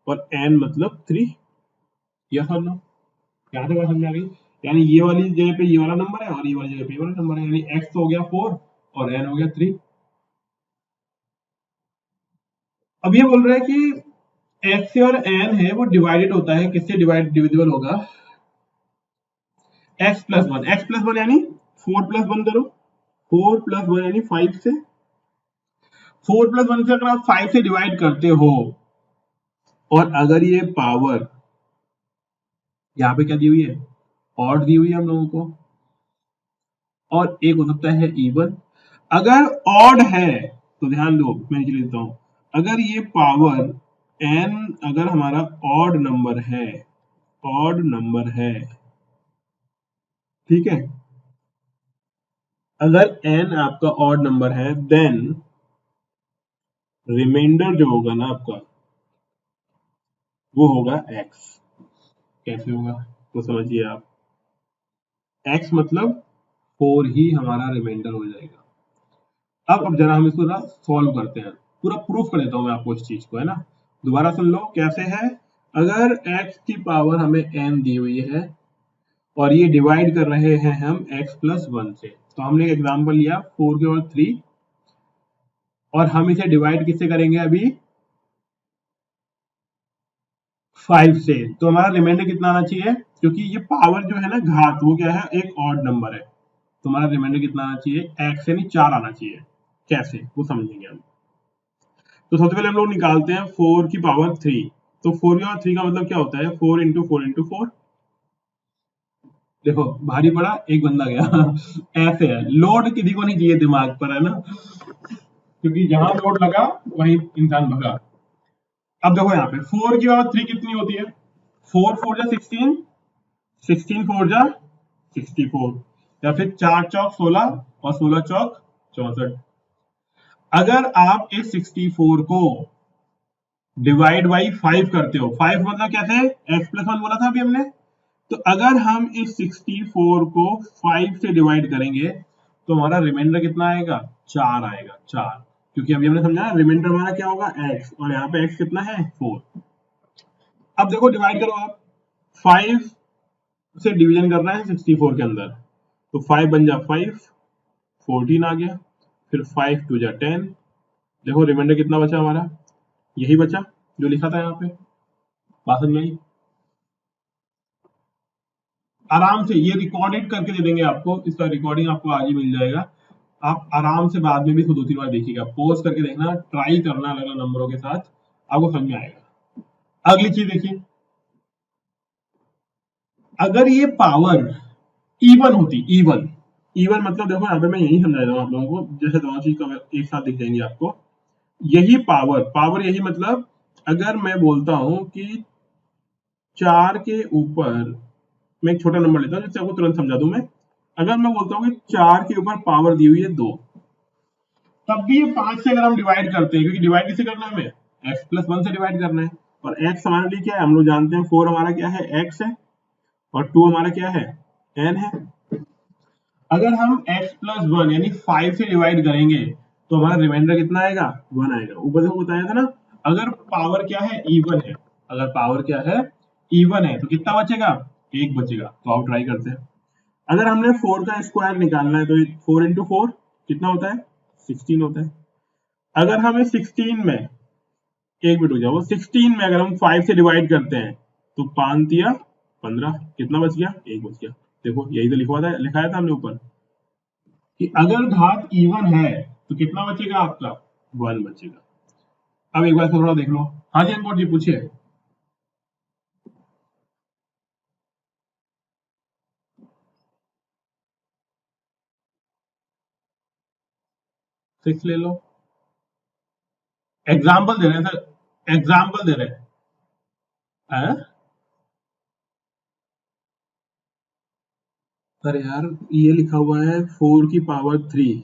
और n मतलब 3, यस और नो। यहाँ तक बात समझ आ गई, यानी ये वाली जगह पे ये वाला नंबर है और ये वाली जगह पे ये वाला नंबर है, यानी x हो गया 4 और n हो गया 3। अब ये बोल रहा है कि x और n है वो डिवाइडेड होता है, किससे डिविजिबल होगा, x प्लस 1। x प्लस 1 यानी 4 प्लस 1 करो, 4 प्लस 1 यानी 5 से, 4 प्लस 1 से अगर आप 5 से डिवाइड करते हो, और अगर ये पावर यहाँ पे क्या दी हुई है, ऑड दी हुई है हम लोगों को, और एक हो सकता है इवन। अगर ऑड है तो ध्यान दो मैं नीचे लिखता हूं, अगर ये पावर n अगर हमारा ऑड नंबर है, ठीक है, अगर n आपका ऑड नंबर है देन रिमाइंडर जो होगा ना आपका वो होगा x। कैसे होगा तो समझिए आप, x मतलब 4 ही हमारा रिमाइंडर हो जाएगा। अब जरा हम इसको सॉल्व करते हैं, पूरा प्रूफ कर देता हूं मैं आपको इस चीज को, है ना। दोबारा सुन लो कैसे है। अगर x की पावर हमें n दी हुई है और ये डिवाइड कर रहे हैं हम x प्लस 1 से, तो हमने एक एग्जांपल लिया 4 के और 3, और हम इसे डिवाइड किससे करेंगे अभी 5 से, तो हमारा रिमाइंडर कितना आना चाहिए, क्योंकि ये पावर जो है ना घात वो क्या है एक ऑड नंबर है, तो हमारा रिमाइंडर कितना आना चाहिए x यानी 4 आना चाहिए। कैसे वो समझेंगे हम। तो सबसे पहले हम लोग निकालते हैं 4 की पावर 3, तो 4 की पावर 3 का मतलब क्या होता है 4 इंटू 4 इंटू 4। देखो भारी पड़ा एक बंदा गया ऐसे है, लोड किसी को नहीं चाहिए दिमाग पर, है ना, क्योंकि जहां लोड लगा वहीं इंसान भगा। अब देखो यहाँ पे 4 की पावर 3 कितनी होती है, 4 4 जा 16, 16 4 जा 64, या फिर 4 चौक 16 और 16 चौक 64। अगर आप इस 64 को डिवाइड बाई 5 करते हो, 5 मतलब कैसे x प्लस 1 बोला था अभी हमने, तो अगर हम इस 64 को 5 से डिवाइड करेंगे तो हमारा रिमाइंडर कितना आएगा 4 आएगा, 4, क्योंकि अभी हमने समझा रिमाइंडर हमारा क्या होगा x, और यहाँ पे x कितना है 4। अब देखो डिवाइड करो आप, 5 से डिवीजन करना है 64 के अंदर, तो 5 बन जा 5, 14 आ गया, फिर 5 2 जा 10, देखो रिमाइंडर कितना बचा हमारा, यही बचा जो लिखा था यहाँ पे। बात समझ में आई। आराम से ये रिकॉर्डेड करके दे देंगे आपको, इसका रिकॉर्डिंग आपको आज ही मिल जाएगा, आप आराम से बाद में भी इसको 2-3 बार देखिएगा, पॉज करके देखना, ट्राई करना अलग अलग नंबरों के साथ, आपको समझ में आएगा। अगली चीज देखिए, अगर ये पावर इवन होती, इवन इवन मतलब देखो यहाँ पे मैं यही समझा रहा हूँ आप लोगों को, जैसे दोनों चीज का एक साथ दिख जाएंगी आपको। यही पावर, पावर यही मतलब अगर मैं बोलता हूं कि 4 के ऊपर, मैं एक छोटा नंबर लेता हूं जिससे आपको तुरंत समझा दूं मैं, अगर मैं बोलता हूं कि 4 के ऊपर पावर दी हुई है 2, तब भी ये 5 से अगर हम डिवाइड करते हैं, क्योंकि डिवाइड किसे करना है हमें x प्लस 1 से डिवाइड करना है, और x हमारे लिए क्या है हम लोग जानते हैं 4 हमारा क्या है x है, और 2 हमारा क्या है n है। अगर हम x प्लस 1 यानी 5 से डिवाइड करेंगे तो हमारा रिमाइंडर कितना आएगा 1 आएगा। ऊपर से बताया था ना, अगर पावर क्या है इवन है, अगर पावर क्या है इवन है तो कितना बचेगा 1 बचेगा। तो आप ट्राई करते हैं, अगर हमने 4 का स्क्वायर निकालना है तो 4 इंटू 4 कितना होता है 16 होता है। अगर हमें 16 में, एक मिनट हो जाओ, 16 में अगर हम 5 से डिवाइड करते हैं तो 5 दिया 15, कितना बच गया 1 बच गया। देखो यही तो लिखाया था हमने ऊपर कि अगर घात इवन है तो कितना बचेगा आपका 1 बचेगा। अब एक बार थोड़ा देख लो। हाँ जी अनकोट जी पूछिए। 6 ले लो, एग्जाम्पल दे रहे हैं सर, एग्जाम्पल दे रहे हैं। अरे यार ये लिखा हुआ है 4 की पावर 3,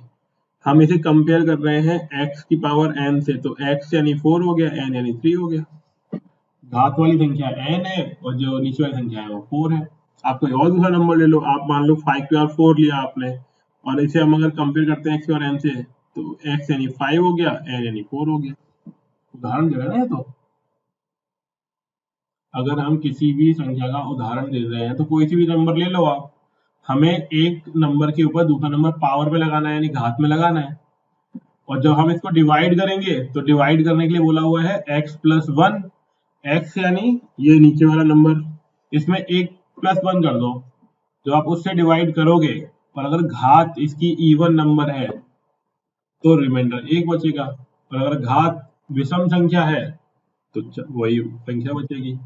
हम इसे कंपेयर कर रहे हैं x की पावर n से, तो x यानी 4 हो गया, n यानी 3 हो गया। घात वाली संख्या n है और जो नीचे वाली संख्या है वो 4 है। आप कोई और दूसरा नंबर ले लो, आप मान लो 5 की पावर 4 लिया आपने, और इसे हम अगर कंपेयर करते हैं x और n से, तो x यानी 5 हो गया, n यानी 4 हो गया। उदाहरण दे रहे हैं ना, तो अगर हम किसी भी संख्या का उदाहरण दे रहे हैं तो कोई सी भी नंबर ले लो आप, हमें एक नंबर के ऊपर दूसरा नंबर पावर में लगाना है यानी घात में लगाना है, और जब हम इसको डिवाइड करेंगे तो डिवाइड करने के लिए बोला हुआ है x प्लस 1, x यानी ये नीचे वाला नंबर, इसमें एक प्लस 1 कर दो, जो आप उससे डिवाइड करोगे, और अगर घात इसकी इवन नंबर है तो रिमाइंडर 1 बचेगा, और अगर घात विषम संख्या है तो वही संख्या बचेगी।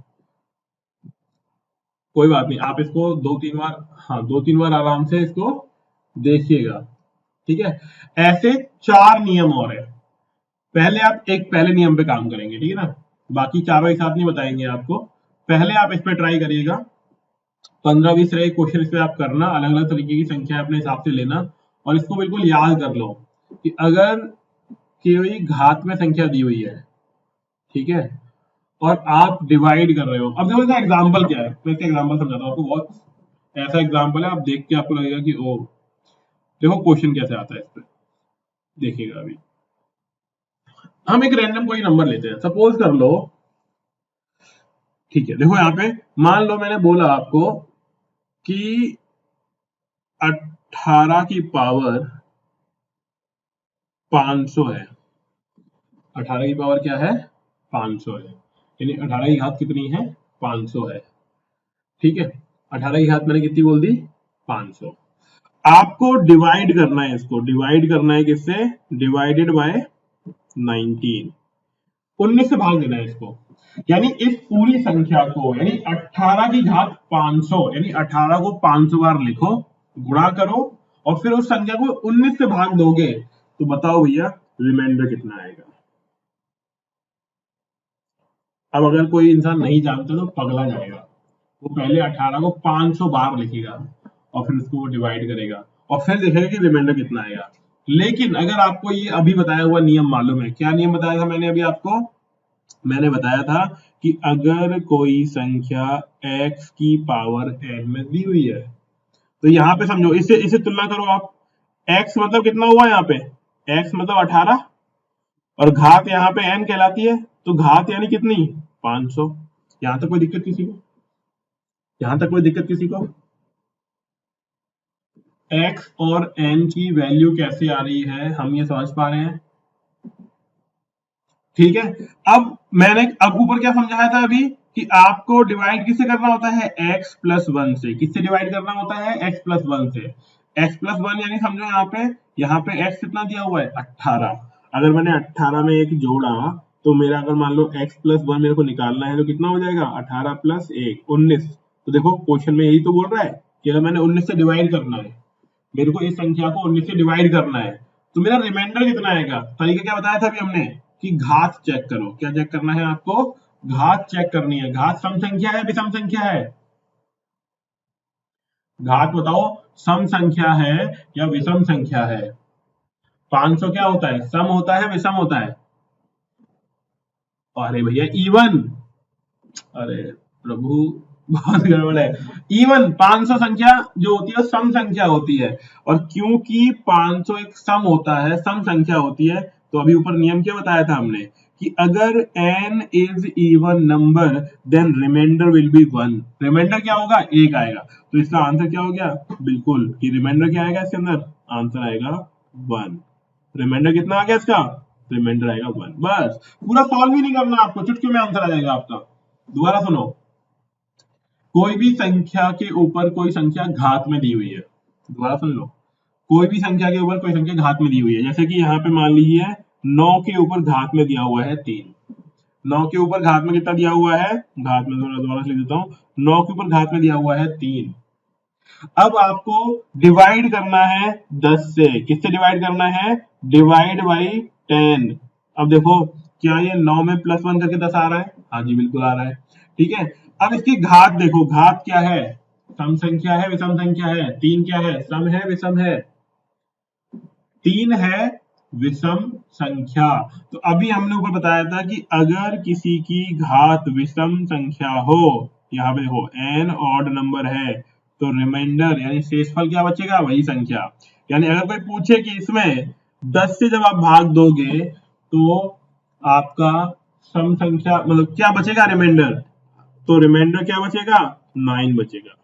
कोई बात नहीं, आप इसको 2-3 बार, हाँ 2-3 बार आराम से इसको देखिएगा, ठीक है। ऐसे 4 नियम और है, पहले आप एक पहले नियम पे काम करेंगे, ठीक है ना। बाकी चारों एक साथ नहीं बताएंगे आपको। पहले आप इस पे ट्राई करिएगा, 15-20 तरह के क्वेश्चन इस पे आप करना, अलग अलग तरीके की संख्या अपने हिसाब से लेना और इसको बिल्कुल याद कर लो कि अगर कोई घात में संख्या दी हुई है, ठीक है, और आप डिवाइड कर रहे हो। अब देखो इसका एग्जाम्पल क्या है, मैं इसका एग्जाम्पल समझाता हूँ आपको। बहुत ऐसा एग्जाम्पल है, आप देख के आपको लगेगा कि ओ, देखो क्वेश्चन कैसे आता है इस पे, देखिएगा अभी। हम एक रैंडम कोई नंबर लेते हैं, सपोज कर लो, ठीक है, देखो यहाँ पे मान लो मैंने बोला आपको कि 18 की पावर 500 है। 18 की पावर क्या है? 500 है, यानी 18 की घात कितनी है? 500 है, ठीक है। 18 की घात मैंने कितनी बोल दी? 500। आपको डिवाइड करना है, इसको डिवाइड करना है किससे? डिवाइडेड बाय 19, 19 से भाग देना है इसको। यानी इस पूरी संख्या को, यानी 18 की घात 500, यानी 18 को 500 बार लिखो, गुणा करो और फिर उस संख्या को 19 से भाग दोगे तो बताओ भैया रिमाइंडर कितना आएगा। अब अगर कोई इंसान नहीं जानता तो पगला जाएगा, वो पहले 18 को 500 बार लिखेगा और फिर उसको वो डिवाइड करेगा और फिर देखेगा कि रिमाइंडर कितना आएगा। लेकिन अगर आपको ये अभी बताया हुआ नियम मालूम है, क्या नियम बताया था मैंने अभी आपको? मैंने बताया था कि अगर कोई संख्या x की पावर n में दी हुई है तो यहाँ पे समझो, इसे इसे तुलना करो आप। x मतलब कितना हुआ यहाँ पे? x मतलब 18 और घात यहाँ पे n कहलाती है, तो घात यानी कितनी? 500। यहाँ तक कोई दिक्कत किसी को? यहाँ तक कोई दिक्कत किसी को? x और n की वैल्यू कैसे आ रही है, हम ये समझ पा रहे हैं, ठीक है। अब मैंने अब ऊपर क्या समझाया था अभी कि आपको डिवाइड किससे करना होता है? x प्लस 1 से। किससे डिवाइड करना होता है? x प्लस 1 से। x प्लस 1 यानी समझो यहाँ पे x कितना दिया हुआ है? 18। अगर मैंने 18 में एक जोड़ा तो मेरा, अगर मान लो x प्लस 1 मेरे को निकालना है तो कितना हो जाएगा? 18 प्लस 1 19। तो देखो क्वेश्चन में यही तो बोल रहा है कि अगर मैंने 19 से डिवाइड करना है, मेरे को इस संख्या को 19 से डिवाइड करना है, तो मेरा रिमाइंडर कितना आएगा? तरीका क्या बताया था अभी हमने कि घात चेक करो। क्या चेक करना है आपको? घात चेक करनी है। घात सम संख्या है विषम संख्या है? घात बताओ, सम संख्या है या विषम संख्या है? 500 क्या होता है? सम होता है विषम होता है? अरे भैया इवन, अरे प्रभु, बहुत गड़बड़ है। इवन 500 संख्या जो होती है सम संख्या होती है, और क्योंकि 500 एक सम होता है, सम संख्या होती है, तो अभी ऊपर नियम क्या बताया था हमने कि अगर n is even number then remainder will be 1। Remainder क्या होगा? 1 आएगा। तो इसका आंसर क्या हो गया? बिल्कुल, कि रिमाइंडर क्या आएगा इसके अंदर? आंसर आएगा 1। रिमाइंडर कितना आ गया इसका? रिमाइंडर आएगा 1। बस, पूरा सॉल्व ही नहीं करना आपको, चुटकी में आंसर आ जाएगा आपका। दोबारा सुनो, कोई भी संख्या के ऊपर कोई संख्या घात में दी हुई है, दोबारा सुन लो, कोई भी संख्या के ऊपर कोई संख्या घात में दी हुई है, जैसे कि यहाँ पे मान लीजिए 9 के ऊपर घात में दिया हुआ है 3। 9 के ऊपर घात में कितना दिया हुआ है? घात में, दोबारा लिख देता हूँ, 9 के ऊपर घात में दिया हुआ है 3। अब आपको डिवाइड करना है 10 से। किससे डिवाइड करना है? Divide by 10। अब देखो, क्या ये 9 में प्लस 1 करके 10 आ रहा है? हाँ जी बिल्कुल आ रहा है, ठीक है। अब इसकी घात देखो, घात क्या है? सम संख्या है विषम संख्या है? 3 क्या है? सम है विषम है? 3 है विषम संख्या। तो अभी हमने ऊपर बताया था कि अगर किसी की घात विषम संख्या हो, यहाँ पे देखो n ऑड नंबर है, तो रिमाइंडर यानी शेषफल क्या बचेगा? वही संख्या। यानी अगर कोई पूछे कि इसमें 10 से जब आप भाग दोगे तो आपका सम संख्या मतलब क्या बचेगा? रिमाइंडर। तो रिमाइंडर क्या बचेगा? 9 बचेगा।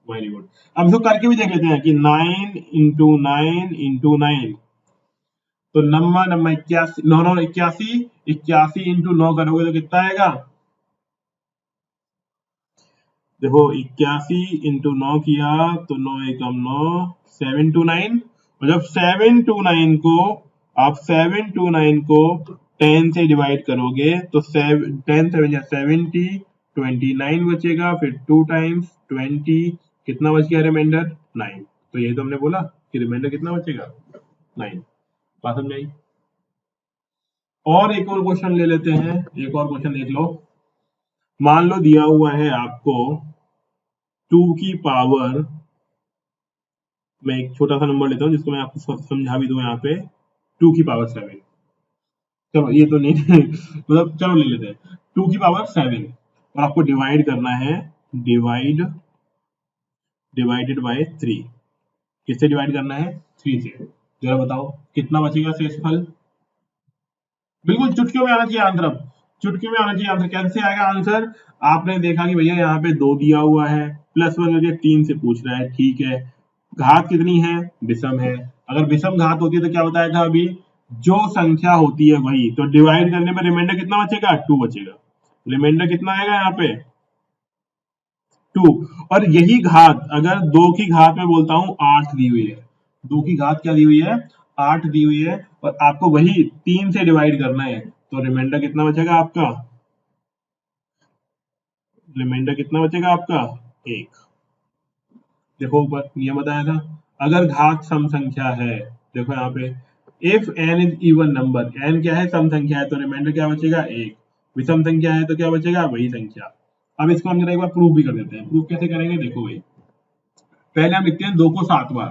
Very good. अब इसको करके भी देख लेते हैं कि 9 इंटू 9 इंटू 9, तो नम्मा नम्मा 81, 9 9 81, 81 इंटू 9 करोगे तो कितना आएगा? देखो 81 इंटू 9 किया तो 9 एकम 9, 729। और जब 729 को आप 729 को 10 से डिवाइड करोगे तो 10 7 या 70, 29 बचेगा, फिर 2 टाइम्स 20, कितना बच गया रिमाइंडर? 9। तो यही तो हमने बोला कि रिमाइंडर कितना बचेगा? 9। बात समझ आई? और एक और क्वेश्चन ले लेते हैं, एक और क्वेश्चन देख लो। मान लो दिया हुआ है आपको 2 की पावर, मैं एक छोटा सा नंबर लेता हूँ जिसको मैं आपको समझा भी दूं यहाँ पे, 2 की पावर 7। चलो ये तो नहीं मतलब चलो ले लेते हैं 2 की पावर 7, और आपको डिवाइड करना है, डिवाइडेड बाय 3। किससे डिवाइड करना है? 3 से। जरा बताओ कितना बचेगा शेषफल? बिल्कुल चुटकियों में आना चाहिए आंसर। अब चुटकियों में आना चाहिए आंसर। कैसे आएगा आंसर? आपने देखा कि भैया यहाँ पे 2 दिया हुआ है, +1 करके 3 से पूछ रहा है, ठीक है। घात कितनी है? विषम है। अगर विषम घात होती है तो क्या बताया था अभी? जो संख्या होती है वही, तो डिवाइड करने पर रिमाइंडर कितना बचेगा? 2 बचेगा। रिमाइंडर कितना आएगा यहाँ पे? 2। और यही घात अगर 2 की घात में बोलता हूं 8 दी हुई है, 2 की घात क्या दी हुई है? 8 दी हुई है, और आपको वही 3 से डिवाइड करना है, तो रिमाइंडर कितना बचेगा आपका? रिमाइंडर कितना बचेगा आपका? 1। देखो ऊपर नियम बताया था, अगर घात सम संख्या है, देखो यहाँ पे, if n is even number, n क्या है? सम संख्या है, तो रिमाइंडर क्या बचेगा? 1। विषम संख्या है तो क्या बचेगा? वही संख्या। अब इसको हम जरा एक बार प्रूव भी कर देते हैं। प्रूव कैसे करेंगे? देखो भाई, पहले हम लिखते हैं 2 को 7 बार।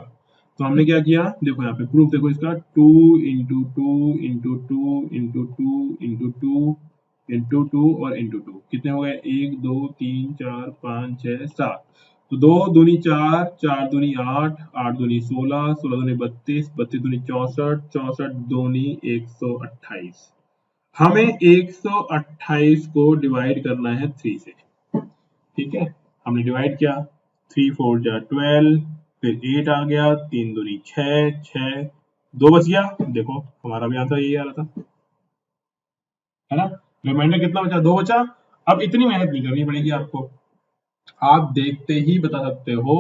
तो हमने क्या किया? देखो यहाँ पे प्रूफ देखो इसका, 2 into two into two into two into two into two और इंटू टू, कितने हो गए? 1 2 3 4 5 6 7। तो 2 दूनी 4, 4 दूनी 8, 8 दूनी 16, 16 दूनी 32, 32 दूनी 64, 64 दूनी 128। हमें 128 को डिवाइड करना है 3 से। ठीक है, हमने डिवाइड किया, 3 4 जा 12, फिर 8 आ गया, 3 दूनी 6, 6 2 बच गया। देखो हमारा भी आंसर यही आ रहा था, है ना? रिमाइंडर कितना बचा? 2 बचा। अब इतनी मेहनत नहीं करनी पड़ेगी आपको, आप देखते ही बता सकते हो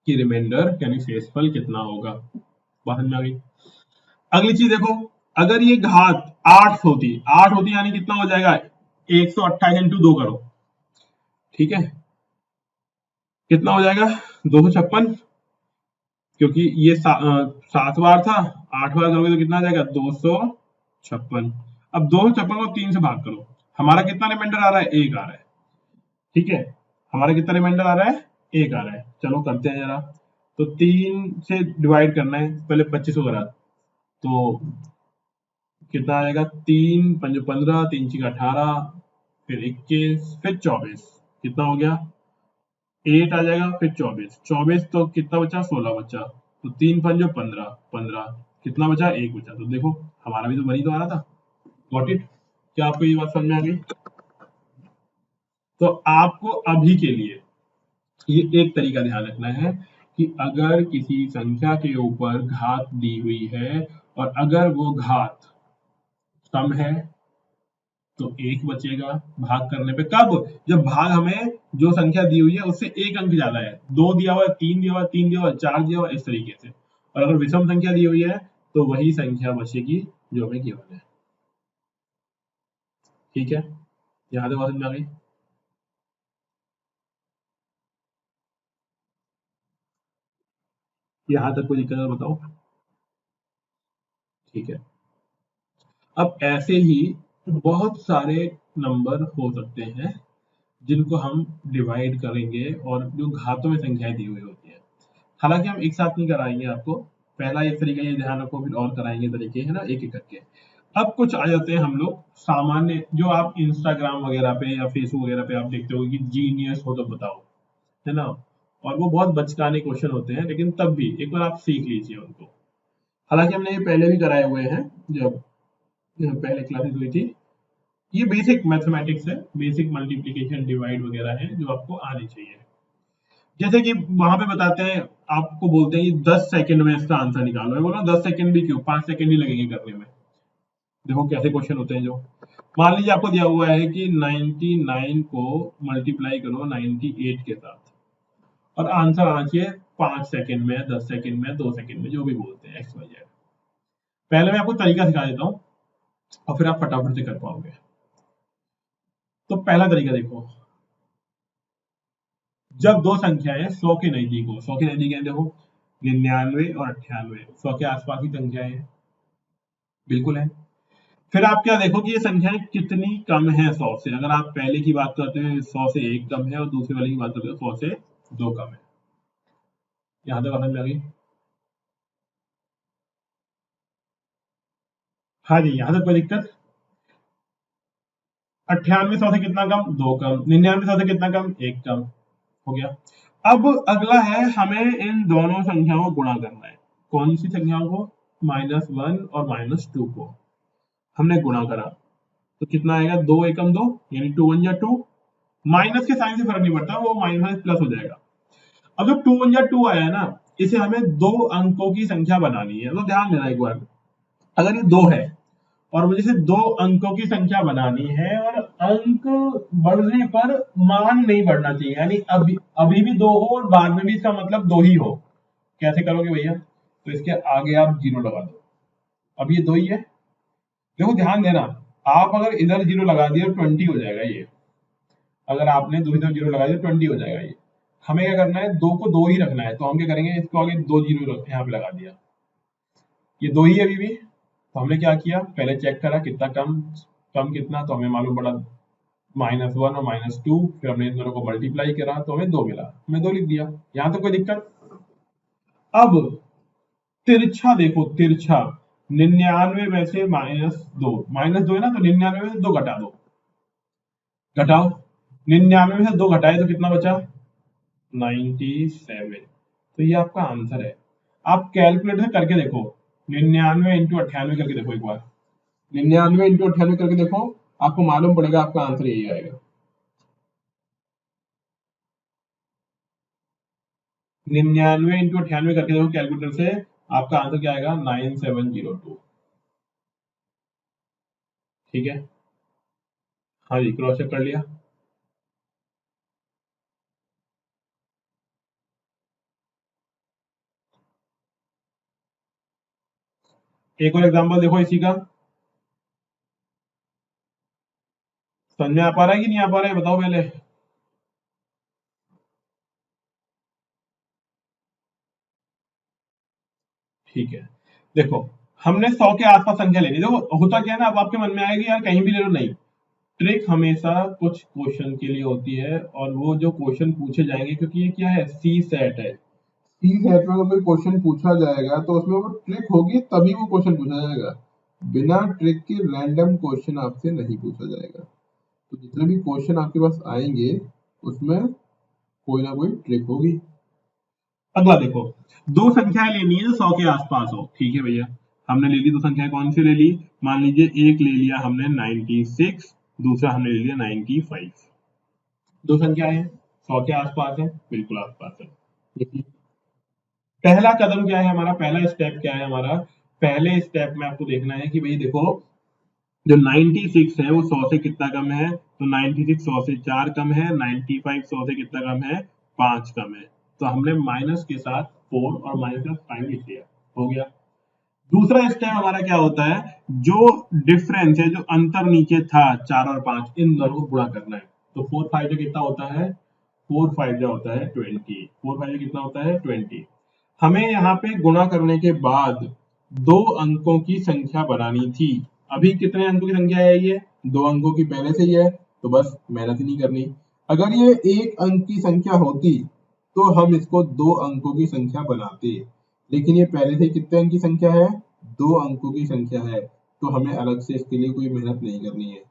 कि रिमाइंडर यानी शेषफल कितना होगा। बात समझ में आ गई? अगली चीज देखो, अगर ये घात 8 होती यानी कितना हो जाएगा? 128 इंटू 2 करो, ठीक है, कितना हो जाएगा? 256, क्योंकि ये 7 बार था, 8 बार करोगे तो कितना आ जाएगा? 256। अब 256 को 3 से भाग करो, हमारा कितना रिमाइंडर आ रहा है? 1 आ रहा है। ठीक है, हमारा कितना रिमाइंडर आ रहा है? 1 आ रहा है। चलो करते हैं जरा, तो 3 से डिवाइड करना है, पहले 25 को करा, तो कितना आएगा? 3 5 15, 3 6 18, फिर 21, फिर 24, कितना हो गया? 8 आ जाएगा, फिर 24, 24 तो कितना बचा? 16 बचा, तो 3 पंजो 15, 15 कितना बचा? 1 बचा। तो देखो हमारा भी तो वही तो आ रहा था। Got it? क्या आपको ये बात समझ में आ गई? तो आपको अभी के लिए ये एक तरीका ध्यान रखना है कि अगर किसी संख्या के ऊपर घात दी हुई है और अगर वो घात सम है तो 1 बचेगा भाग करने पे। कब? जब भाग हमें जो संख्या दी हुई है उससे 1 अंक ज्यादा है, 2 दिया हुआ है, 3 दिया हुआ है, 3 दिया हुआ है, 4 दिया हुआ है, इस तरीके से। और अगर विषम संख्या दी हुई है तो वही संख्या बचेगी जो हमें गिवन है। ठीक है, यहाँ तक बात समझ में आ गई? यहाँ तक कोई दिक्कत है तो बताओ। ठीक है, अब ऐसे ही बहुत सारे नंबर हो सकते हैं जिनको हम डिवाइड करेंगे और जो घातों में संख्याएं दी हुई होती है। हालांकि हम एक साथ नहीं कराएंगे आपको, पहला एक तरीका ये ध्यान रखो, फिर और कराएंगे तरीके, है ना, एक एक करके। अब कुछ आ जाते हैं हम लोग सामान्य, जो आप इंस्टाग्राम वगैरह पे या फेसबुक वगैरह पे आप देखते हो कि जीनियस हो तो बताओ, है ना, और वो बहुत बचकाने क्वेश्चन होते हैं, लेकिन तब भी एक बार आप सीख लीजिए उनको। हालांकि हमने ये पहले भी कराए हुए हैं, जब पहले क्लासेस हुई थी। ये बेसिक मैथमेटिक्स है, बेसिक मल्टीप्लीकेशन डिवाइड वगैरह है जो आपको आनी चाहिए। जैसे कि वहां पे बताते हैं, आपको बोलते हैं कि 10 सेकंड में इसका आंसर निकालो, मैं बोल रहा हूँ 10 सेकंड भी क्यों, 5 सेकंड ही लगेंगे करने में। देखो कैसे क्वेश्चन होते हैं जो, मान लीजिए आपको दिया हुआ है कि 99 को मल्टीप्लाई करो 98 के साथ, और आंसर आना चाहिए 5 सेकंड में, 10 सेकंड में, 2 सेकंड में, जो भी बोलते हैं एक्स वाई जेड। पहले मैं आपको तरीका सिखा देता हूँ और फिर आप फटाफट से कर पाओगे। तो पहला तरीका देखो, जब दो संख्याएं 100 के नजदीक हो, 100 के नजदीक है, देखो 99 और 98 100 के आसपास की संख्याएं हैं, बिल्कुल है। फिर आप क्या देखो कि ये संख्याएं कितनी कम है 100 से। अगर आप पहले की बात करते हैं 100 से 1 कम है और दूसरे वाले की बात करते हैं 100 से 2 कम है। यहां तक समझ में आ गई? हाँ जी, यहां तक कोई दिक्कत? 98 100 से कितना कम? 2 कम। 99 100 से कितना कम? 1 कम। हो गया। अब अगला है, हमें इन दोनों संख्याओं को गुणा करना है। कौन सी संख्याओं को? -1 और -2 को हमने गुणा करा तो कितना आएगा? 2 एकम 2, यानी 2 1 जा 2। माइनस के साइन से फर्क नहीं पड़ता, वो माइनस प्लस हो जाएगा। अब जो 2 1 जा 2 आया है ना, इसे हमें 2 अंकों की संख्या बनानी है। तो ध्यान देना एक बार, अगर ये 2 है और मुझे इसे 2 अंकों की संख्या बनानी है और अंक बढ़ने पर मान नहीं बढ़ना चाहिए, यानी अभी अभी भी 2 हो और बाद में भी इसका मतलब 2 ही हो। कैसे करोगे भैया? तो इसके आगे आप 0 लगा दो। अब ये 2 ही है। देखो ध्यान देना, आप अगर इधर 0 लगा दिया 20 हो जाएगा ये। अगर आपने दूसरी तरफ 0 लगा दिया 20 हो जाएगा ये। हमें क्या करना है? 2 को 2 ही रखना है, तो हम क्या करेंगे? इसको आगे 2 0 यहाँ पे लगा दिया। ये 2 ही है अभी भी। तो हमने क्या किया? पहले चेक करा कितना कम, कम कितना, तो हमें मालूम पड़ा -1 और -2। फिर हमने इन दोनों को मल्टीप्लाई करा तो हमें 2 मिला, हमें 2 लिख दिया। यहाँ तो कोई दिक्कत? अब तिरछा देखो, तिरछा 99 में से -2, -2 है ना, तो 99 में से 2 घटा दो। घटाओ, 99 में से 2 घटाए तो कितना बचा? 97। तो ये आपका आंसर है। आप कैलकुलेटर से करके देखो, 99 इंटू 98 करके देखो एक बार। 99 इंटू 98 करके देखो, आपको मालूम पड़ेगा आपका आंसर यही आएगा। 99 इंटू 98 करके देखो कैलकुलेटर से, आपका आंसर क्या आएगा? 9702। ठीक है, हाँ जी, क्रॉस चेक कर लिया। एक और एग्जांपल देखो इसी का, समझ में आ पा रहा है कि नहीं आ पा रहा है? बताओ पहले। ठीक है, देखो हमने 100 के आसपास संख्या लेनी। देखो होता क्या है ना, अब आपके मन में आएगी यार कहीं भी ले लो, नहीं। ट्रिक हमेशा कुछ क्वेश्चन के लिए होती है, और वो जो क्वेश्चन पूछे जाएंगे, क्योंकि ये क्या है? सी सेट है। सी सेट में अगर कोई क्वेश्चन पूछा जाएगा तो उसमें वो ट्रिक होगी, तभी वो क्वेश्चन पूछा जाएगा। बिना ट्रिक के रैंडम क्वेश्चन आपसे नहीं पूछा जाएगा। तो जितने भी क्वेश्चन आपके पास आएंगे उसमें कोई ना कोई ट्रिक होगी। अगला देखो, दो संख्याएं लेनी है जो 100 के आसपास हो। ठीक है भैया, हमने ले ली दो संख्याएं। कौन सी ले ली? मान लीजिए एक ले लिया हमने 96, दूसरा हमने ले लिया 95। दो संख्याएं हैं, 100 के आसपास है, बिल्कुल आसपास है। देखिए, पहला कदम क्या है हमारा? पहला स्टेप क्या है हमारा? पहले स्टेप में आपको देखना है कि भाई देखो, जो 96 है वो 100 से कितना कम है? तो 96 100 से 4 कम है। 95 100 से कितना कम है? 5 कम है। तो हमने माइनस के साथ 4 और माइनस के साथ 5 लिख दिया। हो गया। दूसरा स्टेप हमारा क्या होता है? जो डिफरेंस है, जो अंतर नीचे था 4 और 5, इन दोनों को गुणा करना है। तो 4 5 जो कितना होता है? 4 5 जो होता है 20। 4 5 जो कितना होता है? 20। हमें यहाँ पे गुणा करने के बाद 2 अंकों की संख्या बनानी थी। अभी कितने अंकों की संख्या है ये? 2 अंकों की पहले से ही है, तो बस मेहनत ही नहीं करनी। अगर ये 1 अंक की संख्या होती तो हम इसको 2 अंकों की संख्या बनाते, लेकिन ये पहले से ही कितने अंक की संख्या है? 2 अंकों की संख्या है, तो हमें अलग से इसके लिए कोई मेहनत नहीं करनी है।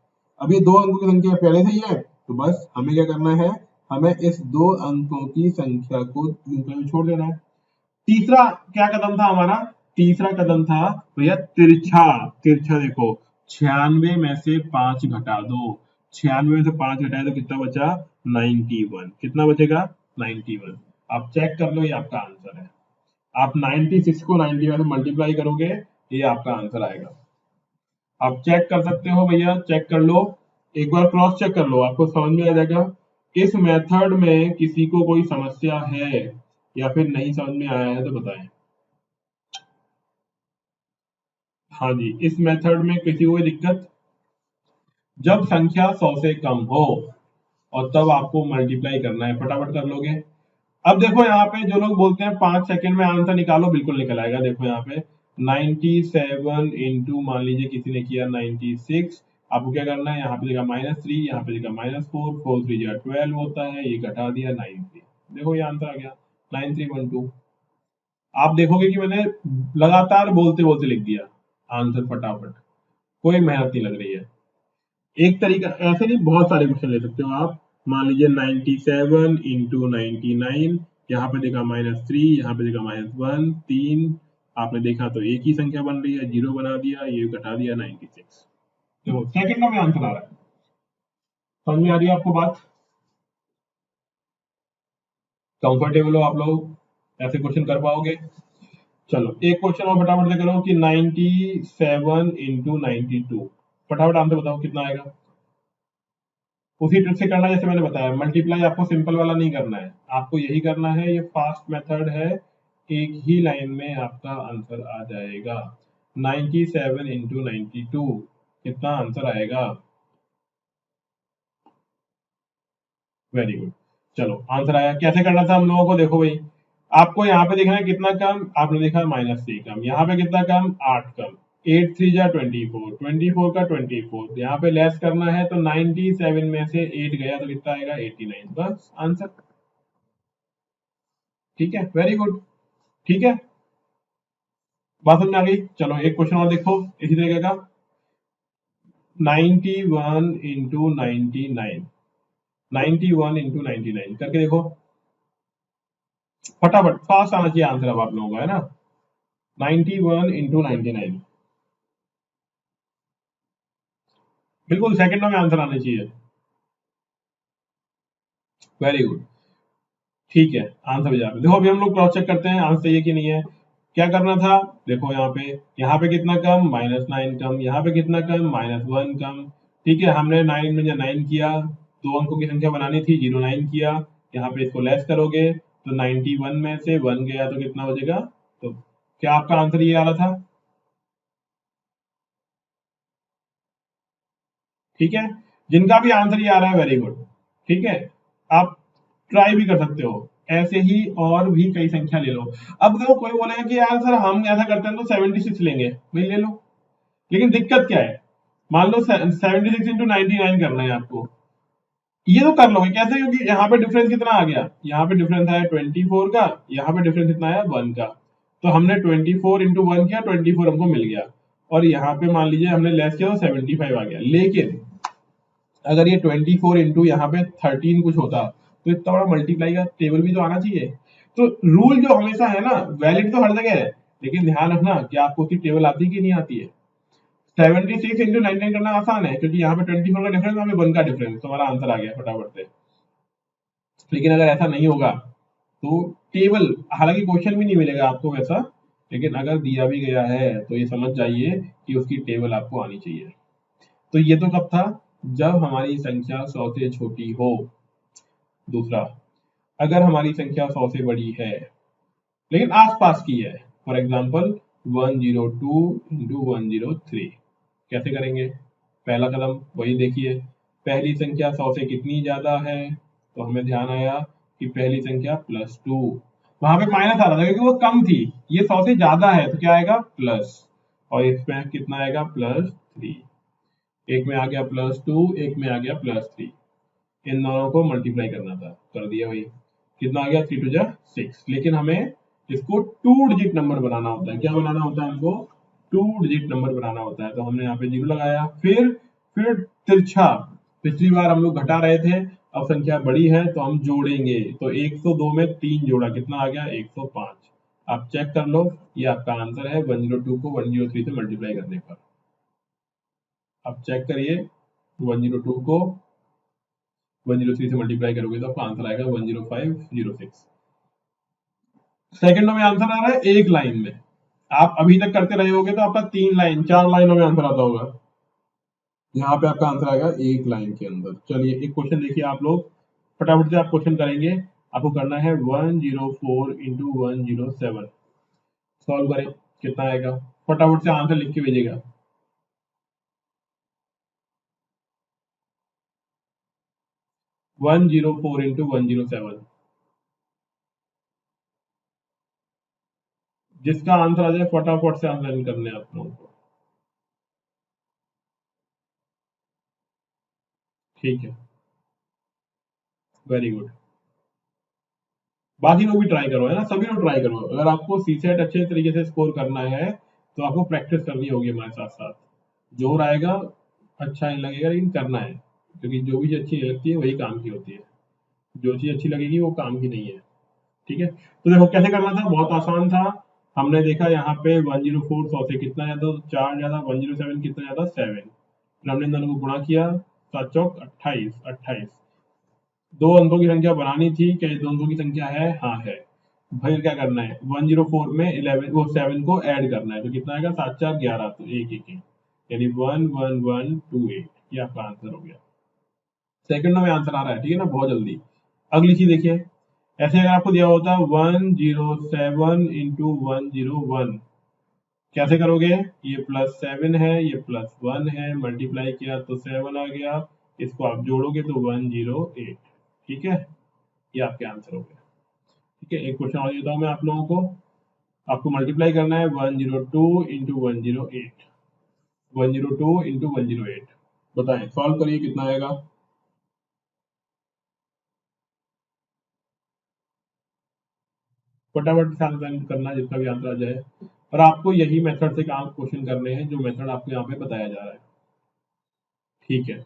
अब ये 2 अंकों की संख्या पहले से ही है, तो बस हमें क्या करना है? हमें इस 2 अंकों की संख्या को यूं करके छोड़ देना है। तीसरा क्या कदम था हमारा? तीसरा कदम था भैया तिरछा। तिरछा देखो, 96 में से 5 घटा दो। 96 में से 5 घटाए तो कितना बचा? 91। कितना बचेगा? 91। आप चेक कर लो, ये आपका आंसर है। आप 96 को 91 से मल्टीप्लाई करोगे, ये आपका आंसर आएगा। आप चेक कर सकते हो भैया, चेक कर लो, एक बार क्रॉस चेक कर लो, आपको समझ में आ जाएगा। इस मेथड में किसी को कोई समस्या है या फिर नहीं समझ में आया है तो बताएं। हाँ जी, इस मेथड में किसी को कोई दिक्कत? जब संख्या 100 से कम हो और तब आपको मल्टीप्लाई करना है, फटाफट कर लोगे। अब देखो यहाँ पे जो लोग बोलते हैं 5 सेकंड में आंसर निकालो, बिल्कुल निकल आएगा। देखो यहाँ पे 97 इंटू मान लीजिए किसी ने किया 96। आपको क्या करना है, यहाँ पे देगा -3, यहाँ पे देगा -4, 4 3 जा 12 होता है, ये घटा दिया 93। देखो ये आंसर आ गया 9312। आप देखोगे कि मैंने लगातार बोलते बोलते लिख दिया आंसर फटाफट, कोई मेहनत नहीं लग रही है। एक तरीका ऐसे नहीं, बहुत सारे क्वेश्चन ले सकते हो आप। मान लीजिए 97 इंटू 99, यहाँ पे देखा -3, यहाँ पे देखा -1 3, आपने देखा तो एक ही संख्या बन रही है, जीरो बना दिया, ये घटा दिया 96। देखो सेकंडों में आंसर आ रहा है। समझ में आ रही है आपको बात? कंफर्टेबल हो आप लोग, ऐसे क्वेश्चन कर पाओगे? चलो एक क्वेश्चन और फटाफट से करो कि 97 इंटू 92, फटाफट आंसर बताओ कितना आएगा। उसी ट्रिक से करना जैसे मैंने बताया, मल्टीप्लाई आपको सिंपल वाला नहीं करना है, आपको यही करना है, ये फास्ट मेथड है, एक ही लाइन में आपका आंसर आ जाएगा। 97 इंटू 92 कितना आंसर आएगा? Very good. चलो आंसर आया, कैसे करना था हम लोगों को, देखो भाई आपको यहाँ पे देखना है कितना कम, आपने देखा -3 कम, यहाँ पे कितना कम 8 कम, 8 3 जा 24, 24 का 24, यहाँ पे लेस करना है तो 97 में से 8 गया तो कितना आएगा 89, बस आंसर। ठीक है, वेरी गुड। ठीक है, बात समझ में आ गई। चलो एक क्वेश्चन और देखो इसी तरीके का, 91 इंटू 99, 91 इंटू 99 करके देखो फटाफट, फास्ट आना चाहिए आंसर अब आप लोगों का, है ना। 91 इंटू 99 बिल्कुल सेकंडों में आंसर आने चाहिए। वेरी गुड, ठीक है, आंसर भी जा रहा है। देखो अभी हम लोग क्रॉस चेक करते हैं आंसर सही है कि नहीं है। क्या करना था, देखो यहाँ पे कितना कम -9 कम, यहाँ पे कितना कम -1 कम। ठीक है, हमने 9 में 9 किया, दो अंकों की संख्या बनानी थी, 09 किया, यहाँ पे इसको लेस करोगे तो 91 में से 1 गया तो कितना बचेगा। तो क्या आपका आंसर ये आ रहा था? ठीक है, जिनका भी आंसर ये आ रहा है वेरी गुड। ठीक है, आप ट्राई भी कर सकते हो, ऐसे ही और भी कई संख्या ले लो। अब देखो कोई बोलेगा कि यार सर हम ऐसा करते हैं तो 76 लेंगे, भाई ले लो, लेकिन दिक्कत क्या है, मान लो 76 इंटू 99 करना है आपको, ये तो कर लोगे कैसे, क्योंकि यहाँ पे डिफरेंस कितना आ गया, यहाँ पे डिफरेंस आया 24 का, यहाँ पे डिफरेंस कितना आया 1 का, तो हमने 24 इंटू 1 किया, 24 हमको मिल गया, और यहाँ पे मान लीजिए हमने लेस किया तो 75 आ गया। लेकिन अगर ये 24 इंटू यहाँ पे 13 कुछ होता तो इतना बड़ा मल्टीप्लाई का टेबल भी तो आना चाहिए। तो रूल जो हमेशा है ना, वैलिड तो हर जगह है, लेकिन ध्यान रखना कि आपको उसकी टेबल आती है कि नहीं आती है। 76 इंटू 99 करना आसान है, क्योंकि यहाँ पे 24 का डिफरेंस, यहाँ पे 1 का डिफरेंस, तो हमारा आंसर आ गया फटाफट से। लेकिन अगर ऐसा नहीं होगा तो टेबल, हालांकि क्वेश्चन भी नहीं मिलेगा आपको वैसा, लेकिन अगर दिया भी गया है तो ये समझ जाइए कि उसकी टेबल आपको आनी चाहिए। तो ये तो कब था, जब हमारी संख्या 100 से छोटी हो। दूसरा, अगर हमारी संख्या 100 से बड़ी है लेकिन आसपास की है, फॉर एग्जाम्पल 102 इंटू 103, कैसे करेंगे? पहला कदम वही देखिए, पहली संख्या 100 से कितनी ज्यादा है, तो हमें ध्यान आया कि पहली संख्या +2, वहां पे माइनस आ रहा था क्योंकि वो कम थी, ये 100 से ज्यादा है तो क्या आएगा प्लस, और इसमें कितना आएगा +3, एक में आ गया +2, एक में आ गया +3, इन दोनों को मल्टीप्लाई करना था, कर दिया भाई, कितना आ गया 3 2 जा 6। लेकिन हमें इसको 2 डिजिट नंबर बनाना होता है, क्या बनाना होता है हमको, 2 डिजिट नंबर बनाना होता है, तो हमने यहाँ पे 0 लगाया, फिर तिरछा, पिछली बार हम लोग घटा रहे थे, अब संख्या बड़ी है तो हम जोड़ेंगे, तो 102 में 3 जोड़ा, कितना आ गया 105। आप चेक कर लो, ये आपका आंसर है 102 को 103 से मल्टीप्लाई करने पर। आप चेक करिए, 102 को 103 से मल्टीप्लाई करोगे तो आपका आंसर आएगा 10506। सेकंडों में आंसर आ रहा है एक लाइन में, आप अभी तक करते रहे होगे तो आपका 3 लाइन 4 लाइनों में आंसर आता होगा, यहाँ पे आपका आंसर आएगा एक लाइन के अंदर। चलिए एक क्वेश्चन देखिए आप लोग, फटाफट से आप क्वेश्चन करेंगे, आपको करना है 104 इंटू 107, सॉल्व करें कितना आएगा, फटाफट से आंसर लिख के भेजिएगा। 104 इंटू 107, जिसका आंसर आ जाए फटाफट से आंसर करने हैं आप लोगों को। ठीक है, वेरी गुड। बाकी लोग भी ट्राई करो, है ना, सभी लोग ट्राई करो। अगर आपको सीसेट अच्छे तरीके से स्कोर करना है तो आपको प्रैक्टिस करनी होगी हमारे साथ साथ। जोर आएगा, अच्छा नहीं लगेगा, लेकिन करना है, क्योंकि जो भी चीज अच्छी नहीं लगती है वही काम की होती है। जो चीज अच्छी लगेगी वो काम की नहीं है। ठीक है, तो देखो कैसे करना था, बहुत आसान था। हमने देखा यहाँ पे 104 100 से कितना ज्यादा, तो 4 ज्यादा, 107 कितना ज्यादा, 7। फिर हमने इन दोनों को गुणा किया, 7 चौक 28, 28। दो अंकों की संख्या बनानी थी, क्या ये दो अंकों की संख्या है? हाँ है। भाई क्या करना है, 104 में 11 वो 7 को ऐड करना है, तो कितना आएगा, 7 4 11, तो एक एक एक, यानी 11128। ये आपका आंसर हो गया। सेकंडों में आंसर आ रहा है, ठीक है ना, बहुत जल्दी। अगली चीज देखिए, ऐसे अगर आपको दिया होता 107 इंटू 101, कैसे करोगे? ये +7 है, ये +1 है, मल्टीप्लाई किया तो 7 आ गया, इसको आप जोड़ोगे तो 108। ठीक है, ये आपके आंसर हो गया। ठीक है, एक क्वेश्चन और देता हूँ मैं आप लोगों को। आपको मल्टीप्लाई करना है 102 इंटू 108, 102 इंटू 108। बताएं, सॉल्व करिए, कितना आएगा? फटाफट से आंसर करना है, जिसका भी आंसर आ जाए। और आपको यही मेथड से काम क्वेश्चन करने हैं, जो मेथड आपको यहाँ पे बताया जा रहा है। ठीक है,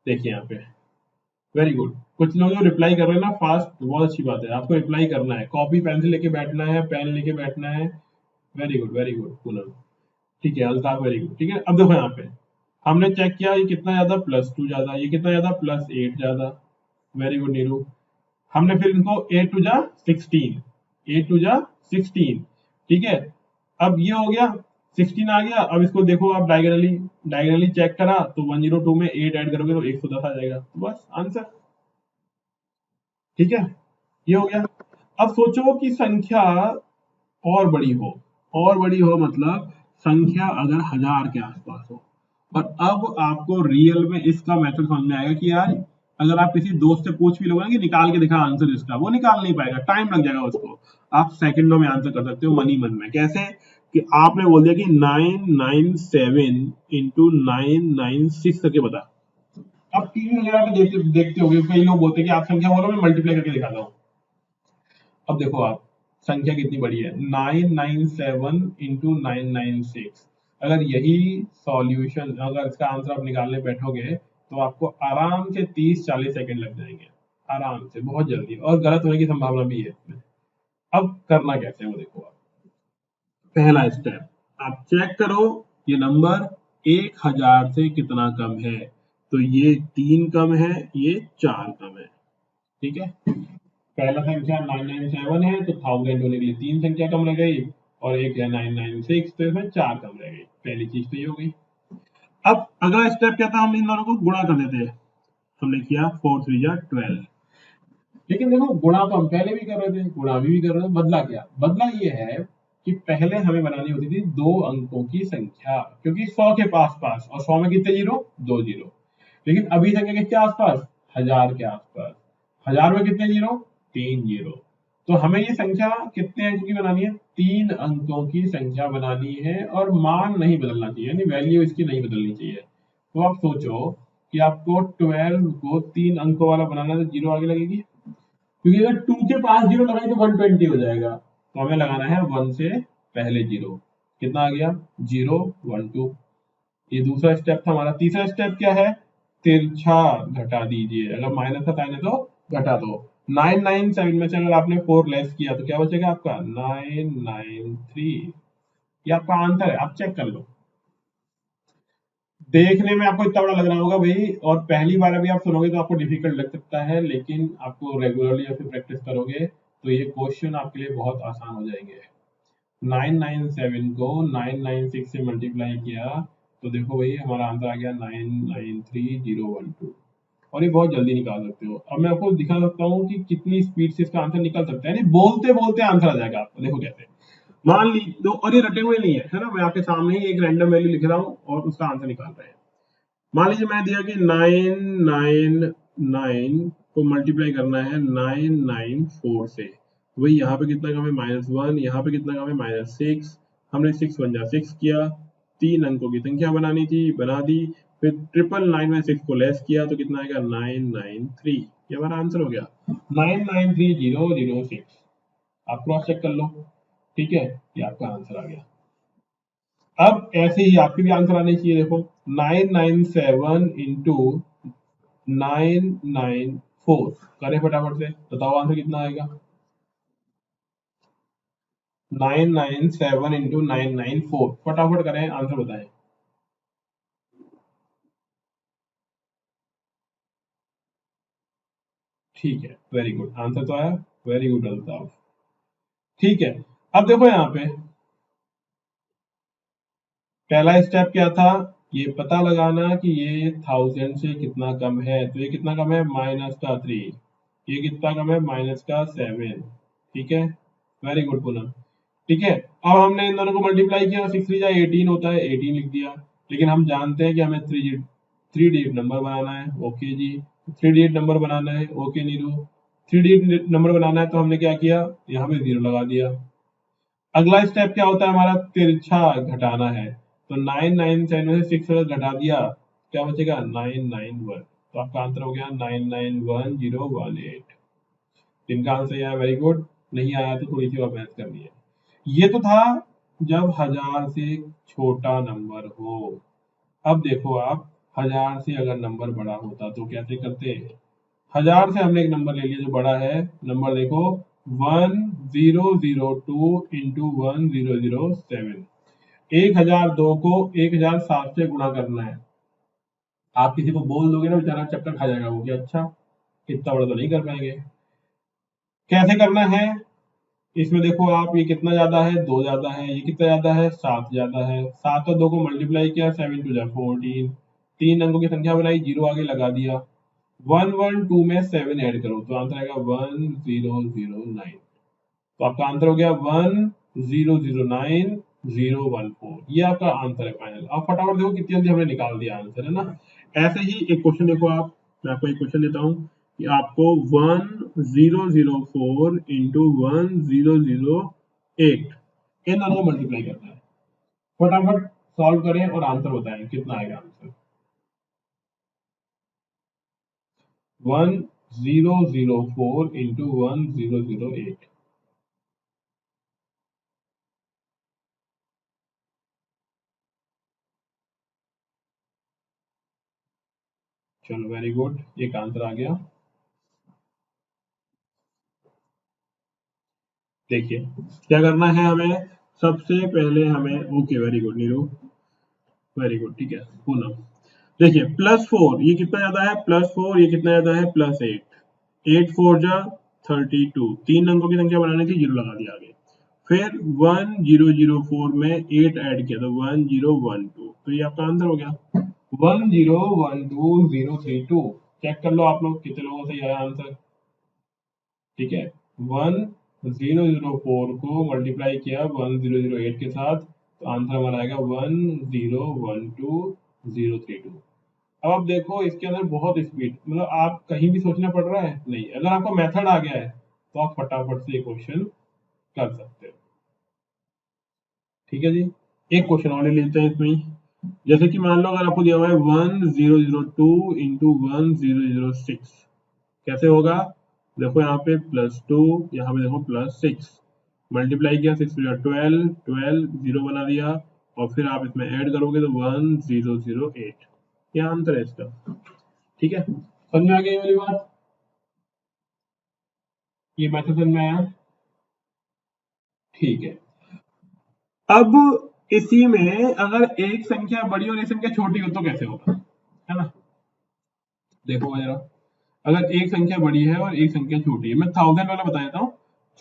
देखिए यहाँ पे, वेरी गुड। कुछ लोग जो रिप्लाई कर रहे हैं ना फास्ट, बहुत अच्छी बात है, आपको रिप्लाई करना है, कॉपी पेंसिल लेके बैठना है, पेन लेके बैठना है। Very good Poonam. ठीक है, अल्ताफ, वेरी गुड। ठीक है, अब देखो यहाँ पे हमने चेक किया, ये कितना ज्यादा, +2 ज्यादा, ये कितना ज्यादा, +8 ज्यादा। Very good Neeru. हमने फिर इनको 8 टू जा 16, 8 टू जा 16। ठीक है, अब ये हो गया, 16 आ गया। अब इसको देखो आप डायगोनली, डायगोनली चेक करा तो 102 में 8 ऐड करोगे तो 110 आ जाएगा, तो बस आंसर। ठीक है, ये हो गया। अब सोचो कि संख्या और बड़ी हो, और बड़ी हो मतलब संख्या अगर 1000 के आसपास हो, और अब आपको रियल में इसका मेथड समझ में आएगा कि यार, अगर आप किसी दोस्त से पूछ भी लोगे ना कि निकाल के दिखा आंसर इसका, वो निकाल नहीं पाएगा, टाइम लग जाएगा उसको। आप सेकंडों में आंसर कर सकते हो मनी मन में। कैसे? कि आपने बोल दिया कि 997 इंटू 996 करके बता। अब टीवी वगैरह में देखते देखते होगे, कई लोग बोलते हैं कि आप संख्या बोलो, मैं मल्टीप्लाई करके दिखाता हूँ। अब देखो आप, संख्या कितनी बड़ी है, 997 इंटू 996। अगर यही सॉल्यूशन, अगर इसका आंसर आप निकालने बैठोगे तो आपको आराम से 30-40 सेकंड लग जाएंगे, आराम से, बहुत जल्दी, और गलत होने की संभावना भी है इसमें। अब करना कैसे है वो देखो आप। पहला स्टेप, आप चेक करो ये नंबर 1000 से कितना कम है, तो ये 3 कम है, ये 4 कम है। ठीक है, पहला संख्या 997 है, तो 1000 होने के लिए 3 संख्या कम रह गई, और एक है 996, तो इसमें 4 कम रह गई। पहली चीज तो ये हो गई। अब अगला स्टेप क्या था, हम इन दोनों को गुणा कर देते हैं। हमने किया 4 3 जा 12। लेकिन देखो, गुणा तो हम पहले भी कर रहे थे, गुणा भी कर रहे थे, बदला क्या? बदला ये है कि पहले हमें बनानी होती थी 2 अंकों की संख्या, क्योंकि 100 के पास पास, और 100 में कितने जीरो, 2 जीरो। लेकिन अभी संख्या किसके आसपास, 1000 के आसपास। 1000 में कितने जीरो, 3 जीरो। तो हमें ये संख्या कितने अंकों की बनानी है, 3 अंकों की संख्या बनानी है, और मान नहीं बदलना चाहिए, यानी वैल्यू इसकी नहीं बदलनी चाहिए। तो आप सोचो कि आपको 12 को 3 अंकों वाला बनाना है, तो जीरो आगे लगेगी, क्योंकि अगर 2 के पास जीरो लगाए तो 120 हो जाएगा, तो हमें लगाना है 1 से पहले जीरो। कितना आ गया, 012। ये दूसरा स्टेप था हमारा। तीसरा स्टेप क्या है, तिरछा घटा दीजिए, अगर माइनस का साइन है तो घटा दो। 997 में से अगर आपने 4 लेस किया तो क्या बचेगा आपका, 993। ये आपका आंसर है, आप चेक कर लो। देखने में आपको इतना बड़ा लग रहा होगा भाई, और पहली बार अभी आप सुनोगे तो आपको डिफिकल्ट लग सकता है, लेकिन आपको रेगुलरली ऐसे प्रैक्टिस करोगे तो ये क्वेश्चन आपके लिए बहुत आसान हो जाएंगे। 997 को 996 से मल्टीप्लाई किया तो देखो भाई, हमारा आंसर आ गया 993012। और ये बहुत जल्दी निकाल सकते हो। अब मैं आपको दिखा सकता हूँ कि कितनी स्पीड से इसका आंसर निकल सकता है, यानी बोलते बोलते आंसर आ जाएगा आपको। देखो कैसे, मान ली दो, और ये रटे हुए नहीं है ना, मैं आपके सामने ही एक रैंडम वैल्यू लिख रहा हूँ और उसका आंसर निकाल रहे हैं। मान लीजिए मैं दिया कि 999 को मल्टीप्लाई करना है 994 से, वही यहाँ पे कितना कम है -1, यहाँ पे कितना कम है -6, हमने 6 वन जा 6 किया, 3 अंकों की संख्या बनानी थी, बना दी, फिर 999 में 6 को लेस किया तो कितना आएगा 993। ये हमारा आंसर हो गया 993006। आप क्रॉस चेक कर लो, ठीक है, ये आपका आंसर आ गया। अब ऐसे ही आपके भी आंसर आने चाहिए, देखो 997 इंटू 994 करें फटाफट से, बताओ आंसर कितना आएगा। 997 इंटू 994 फटाफट करें, आंसर बताएं। ठीक है, वेरी गुड, आंसर तो आया, वेरी गुड अल्ताफ। ठीक है, अब देखो यहाँ पे पहला स्टेप क्या था, ये पता लगाना कि ये 1000 से कितना कम है, तो ये कितना कम है -3, ये कितना कम है -7, ठीक है, वेरी गुड पूनम। ठीक है, अब हमने इन दोनों को मल्टीप्लाई किया, 6 3 जा 18 होता है, 18 लिख दिया, लेकिन हम जानते हैं कि हमें 3 डिजिट नंबर बनाना है, ओके जी, 3 डिजिट नंबर बनाना है, ओके नीरू, 3 डिजिट नंबर बनाना है, तो हमने क्या किया, यहाँ पे 0 लगा दिया। अगला स्टेप क्या होता है हमारा, तिरछा घटाना है, तो 997 में से 6 अगर घटा दिया क्या बचेगा 991, तो आपका आंसर हो गया 991018। जिनका आंसर आया वेरी गुड, नहीं आया तो थोड़ी सी और मेहनत करनी है। ये तो था जब 1000 से छोटा नंबर हो। अब देखो आप, 1000 से अगर नंबर बड़ा होता तो कैसे करते। 1000 से हमने एक नंबर ले लिया जो बड़ा है, नंबर देखो 1002 इंटू 1007, 1002 को 1007 से गुणा करना है। आप किसी को बोल दोगे ना, बेचारा चक्कर खा जाएगा वो कि अच्छा इतना बड़ा तो नहीं कर पाएंगे। कैसे करना है, इसमें देखो आप, ये कितना ज्यादा है 2 ज्यादा है, ये कितना ज्यादा है 7 ज्यादा है, 7 और 2 को मल्टीप्लाई किया 7 2 जा 14, 3 अंकों की संख्या बनाई, 0 आगे लगा दिया, 112 में 7 ऐड करो तो आंसर आएगा 1009। तो आपका आंसर हो गया 1009014, ये आपका आंसर है फाइनल। अब फटाफट देखो कितनी जल्दी हमने निकाल दिया आंसर, है ना। ऐसे ही एक क्वेश्चन देखो आप, मैं आपको एक क्वेश्चन देता हूँ कि आपको 1004 इंटू 1008 इन दोनों को मल्टीप्लाई करना है। फटाफट सॉल्व करें और आंसर बताएं कितना आएगा आंसर। 1004 इंटू 1008, चलो वेरी गुड, एक आंसर आ गया। देखिए क्या करना है हमें, सबसे पहले हमें, okay very good Neeru, very good, ठीक है पूनम। देखिए +4 ये कितना ज्यादा है, +4 ये कितना ज्यादा है +8, 8 4 जा 32, 3 अंकों की संख्या बनानी थी, 0 लगा दिया आगे, फिर 1004 में 8 ऐड किया तो 1012, तो ये आपका आंसर हो गया 1012032। चेक कर लो आप लोग कितने लोगों से आया आंसर। ठीक है, 1004 को मल्टीप्लाई किया 1008 के साथ, तो आंसर हमारा आएगा 1012032। अब आप देखो इसके अंदर बहुत स्पीड, मतलब आप कहीं भी सोचना पड़ रहा है नहीं, अगर आपको मेथड आ गया है तो आप फटाफट से ये क्वेश्चन कर सकते हो। ठीक है जी, एक क्वेश्चन और ले लेते हैं इसमें ही। जैसे कि मान लो अगर आपको दिया हुआ है 1002 इंटू 1006, कैसे होगा, देखो यहाँ पे +2, यहाँ पे देखो +6, मल्टीप्लाई किया 6 12 12, 0 बना दिया, और फिर आप इसमें ऐड करोगे तो 1008, ये आंसर है इसका। ठीक है, समझ में आ गई वाली बात, ये मैथड समझ में आया। ठीक है, अब इसी में अगर एक संख्या बड़ी और एक संख्या छोटी हो तो कैसे होगा, है ना। देखो जरा, अगर एक संख्या बड़ी है और एक संख्या छोटी है, मैं 1000 वाला बता देता हूँ,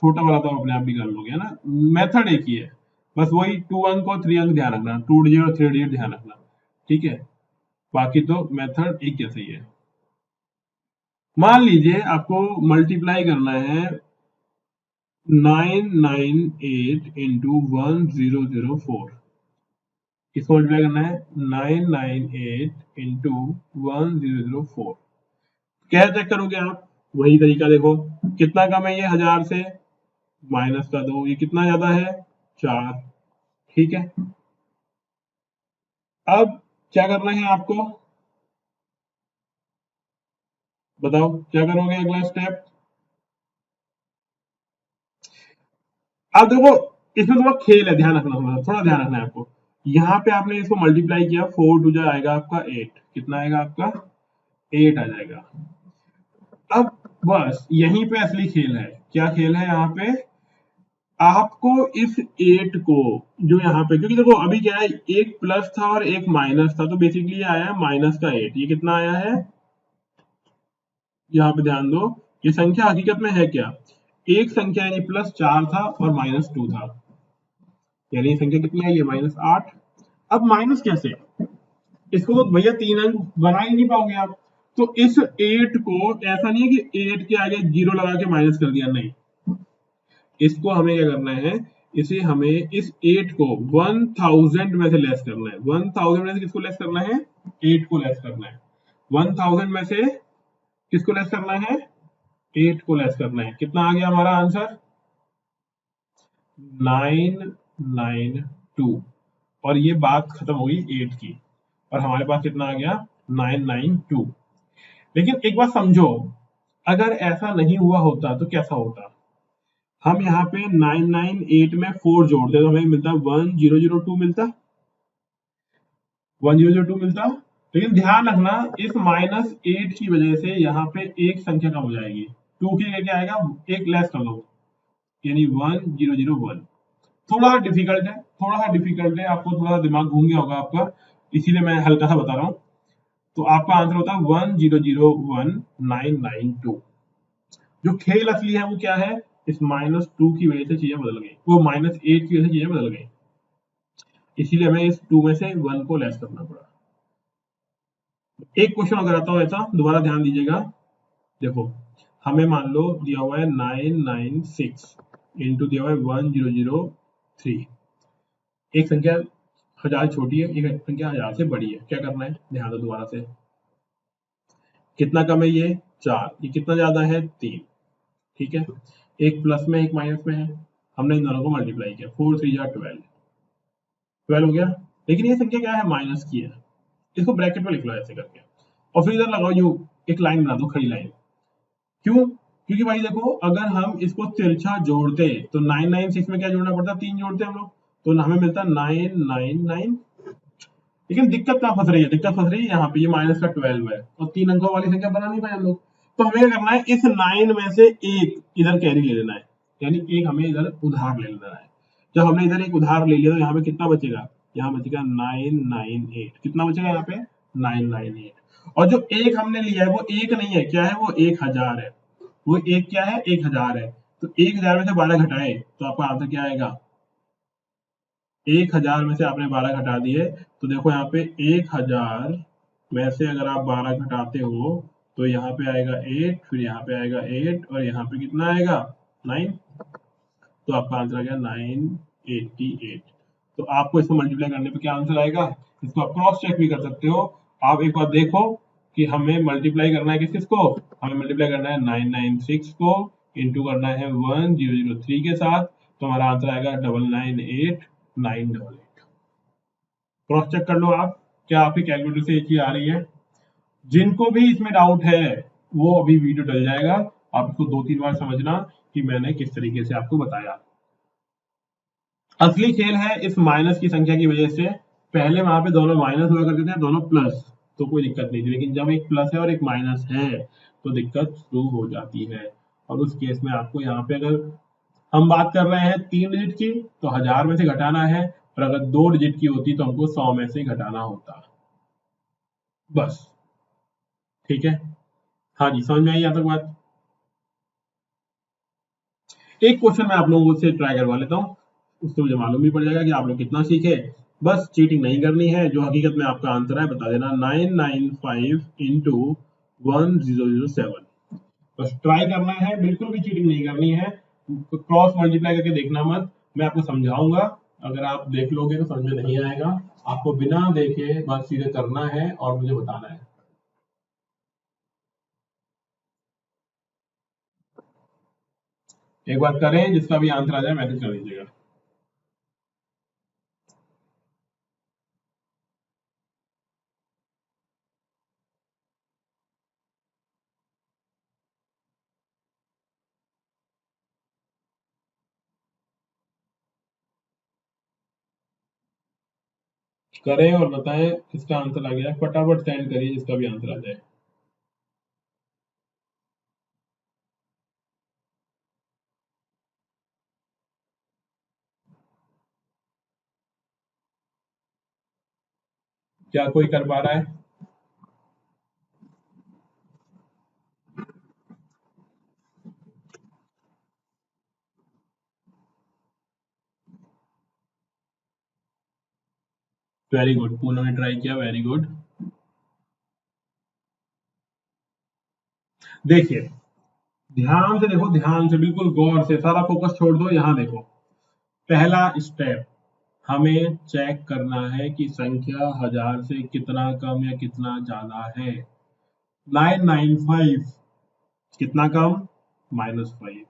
छोटा वाला तो आप अपने आप भी कर लोगे, है ना। मेथड एक ही है, बस वही 2 अंक और 3 अंक ध्यान रखना, 2 डिजिट और 3 डिजिट ध्यान रखना, ठीक है, बाकी तो मेथड एक जैसा ही है। मान लीजिए आपको मल्टीप्लाई करना है 998 इंटू 1004, किसको मल्टीप्लाई करना है 998 इंटू 1004, क्या चेक करोगे आप, वही तरीका देखो कितना कम है ये 1000 से, माइनस का 2, ये कितना ज्यादा है 4। ठीक है, अब क्या करना है आपको, बताओ क्या करोगे अगला स्टेप। अब देखो इसमें थोड़ा खेल है, ध्यान रखना, थोड़ा ध्यान रखना है आपको। यहाँ पे आपने इसको मल्टीप्लाई किया, 4 टू जा आएगा आपका 8, कितना आएगा आपका 8 आ जाएगा। अब बस यहीं पे असली खेल है। क्या खेल है यहाँ पे, आपको इस 8 को जो यहाँ पे, क्योंकि देखो अभी क्या है, एक प्लस था और एक माइनस था, तो बेसिकली ये आया है माइनस का 8। ये कितना आया है, यहाँ पे ध्यान दो, ये संख्या हकीकत में है क्या, एक संख्या यानी +4 था और -2 था, यानी ये संख्या कितनी आई है -8। अब माइनस कैसे, इसको तो भैया 3 अंक बना ही नहीं पाओगे आप। तो इस 8 को ऐसा नहीं है कि 8 के आगे 0 लगा के माइनस कर दिया, नहीं, इसको हमें क्या करना है, इसे हमें इस 8 को 1000 में से लेस करना है। 1000 में से किसको लेस करना है, 8 को लेस करना है। 1000 में से किसको लेस करना है, 8 को लेस करना है। कितना आ गया हमारा आंसर, 992। और ये बात खत्म हो गई 8 की, और हमारे पास कितना आ गया 992। लेकिन एक बात समझो, अगर ऐसा नहीं हुआ होता तो कैसा होता, हम यहाँ पे 998 में 4 जोड़ते तो हमें मिलता 1002 मिलता, 1002 मिलता। लेकिन ध्यान रखना, इस -8 की वजह से यहाँ पे एक संख्या कम हो जाएगी, 2 की जगह क्या आएगा, एक लेस कर दो, यानी 1001। थोड़ा सा डिफिकल्ट है, थोड़ा सा डिफिकल्ट है, आपको थोड़ा सा दिमाग घूम गया होगा आपका, इसीलिए मैं हल्का सा बता रहा हूँ। तो आपका आंसर होता है 1001,992। जो खेल असली है वो क्या है, इस -2 की वजह से चीजें बदल गई, वो -8 की वजह से चीजें बदल गई, इसीलिए हमें इस 2 में से 1 को लेस करना पड़ा। एक क्वेश्चन अगर आता हूँ ऐसा, दोबारा ध्यान दीजिएगा। देखो हमें मान लो दिया हुआ है 996 इंटू दिया हुआ है 1003। एक संख्या 1000 छोटी है, एक संख्या 1000 से बड़ी है, क्या करना है, ध्यान दो दोबारा से। कितना कम है ये 4, ये कितना ज्यादा है 3। ठीक है, एक प्लस में एक माइनस में है, हमने इन दोनों को मल्टीप्लाई किया, 4 3 जा 12, 12 हो गया। लेकिन ये संख्या क्या है, माइनस की है, इसको ब्रैकेट में लिख लो ऐसे करके, और फिर इधर लगाओ यू, एक लाइन बना दो, खड़ी लाइन। क्यों, क्योंकि भाई देखो अगर हम इसको तिरछा जोड़ते तो 996 में क्या जोड़ना पड़ता, 3 जोड़ते हम लोग, तो हमें मिलता 999। लेकिन दिक्कत कहाँ फंस रही है, दिक्कत फंस रही है यहाँ पे, ये माइनस का 12 है और 3 अंकों वाली संख्या बना नहीं पाए हम लोग। तो हमें क्या करना है, इस 9 में से एक इधर कैरी ले लेना है, यानी एक हमें इधर उधार ले लेना है। जब हमने इधर एक उधार ले लिया तो यहाँ पे कितना बचेगा, यहाँ बचेगा 998। कितना बचेगा यहाँ पे 998। और जो एक हमने लिया है वो एक नहीं है, क्या है, वो 1000 है। वो एक क्या है, 1000 है। तो 1000 में से 12 घटाए तो आपका आंसर क्या आएगा, 1000 में से आपने 12 घटा दिए, तो देखो यहाँ पे 1000 में से अगर आप 12 घटाते हो तो यहाँ पे आएगा 8, फिर यहाँ पे आएगा 8, और यहाँ पे कितना आएगा 9। तो आपका आंसर आ गया 988। तो आपको इसको मल्टीप्लाई करने पे क्या आंसर आएगा, इसको आप क्रॉस चेक भी कर सकते हो। आप एक बार देखो कि हमें मल्टीप्लाई करना है किस किसको, हमें मल्टीप्लाई करना है 996 को, इंटू करना है 1003 के साथ, तो हमारा आंसर आएगा 998988। क्रॉस चेक कर लो आप, क्या आपकी कैलकुलेटर से ये चीज आ रही है। जिनको भी इसमें डाउट है वो अभी वीडियो डल जाएगा, आप इसको 2-3 बार समझना कि मैंने किस तरीके से आपको बताया। असली खेल है इस माइनस की संख्या की वजह से, पहले वहां पे दोनों माइनस हुआ करते थे, दोनों प्लस, तो कोई दिक्कत नहीं थी, लेकिन जब एक प्लस है और एक माइनस है तो दिक्कत शुरू हो जाती है। और उस केस में आपको यहाँ पे, अगर हम बात कर रहे हैं 3 डिजिट की तो 1000 में से घटाना है, और अगर 2 डिजिट की होती तो हमको 100 में से घटाना होता, बस। ठीक है, हाँ जी, समझ में आई यहाँ तक बात। एक क्वेश्चन मैं आप लोगों से ट्राई करवा लेता हूँ, उससे मुझे मालूम भी पड़ जाएगा कि आप लोग कितना सीखे। बस चीटिंग नहीं करनी है, जो हकीकत में आपका आंसर है बता देना, 995 इंटू 1007। बस ट्राई करना है, बिल्कुल भी चीटिंग नहीं करनी है, क्रॉस मल्टीप्लाई करके देखना मत, मैं आपको समझाऊंगा, अगर आप देख लोगे तो समझ में नहीं आएगा, आपको बिना देखे बस सीधे करना है और मुझे बताना है। एक बार करें, जिसका भी आंसर आ जाए मैसेज कर दीजिएगा। करें और बताएं किसका आंसर आ गया, फटाफट सेंड करिए जिसका भी आंसर आ जाए। क्या कोई कर पा रहा है? वेरी गुड, पूनम ने ट्राई किया, वेरी गुड। देखिए, ध्यान से देखो, ध्यान से, बिल्कुल गौर से, सारा फोकस छोड़ दो, यहाँ देखो। पहला स्टेप, हमें चेक करना है कि संख्या 1000 से कितना कम या कितना ज्यादा है। 995 कितना कम? -5।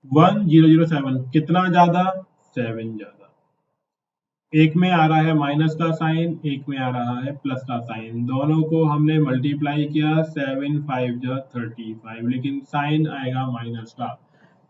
1007 कितना ज्यादा? 7 ज्यादा। एक में आ रहा है माइनस का साइन, एक में आ रहा है प्लस का साइन, दोनों को हमने मल्टीप्लाई किया, 7 5 जा 35, लेकिन साइन आएगा माइनस का।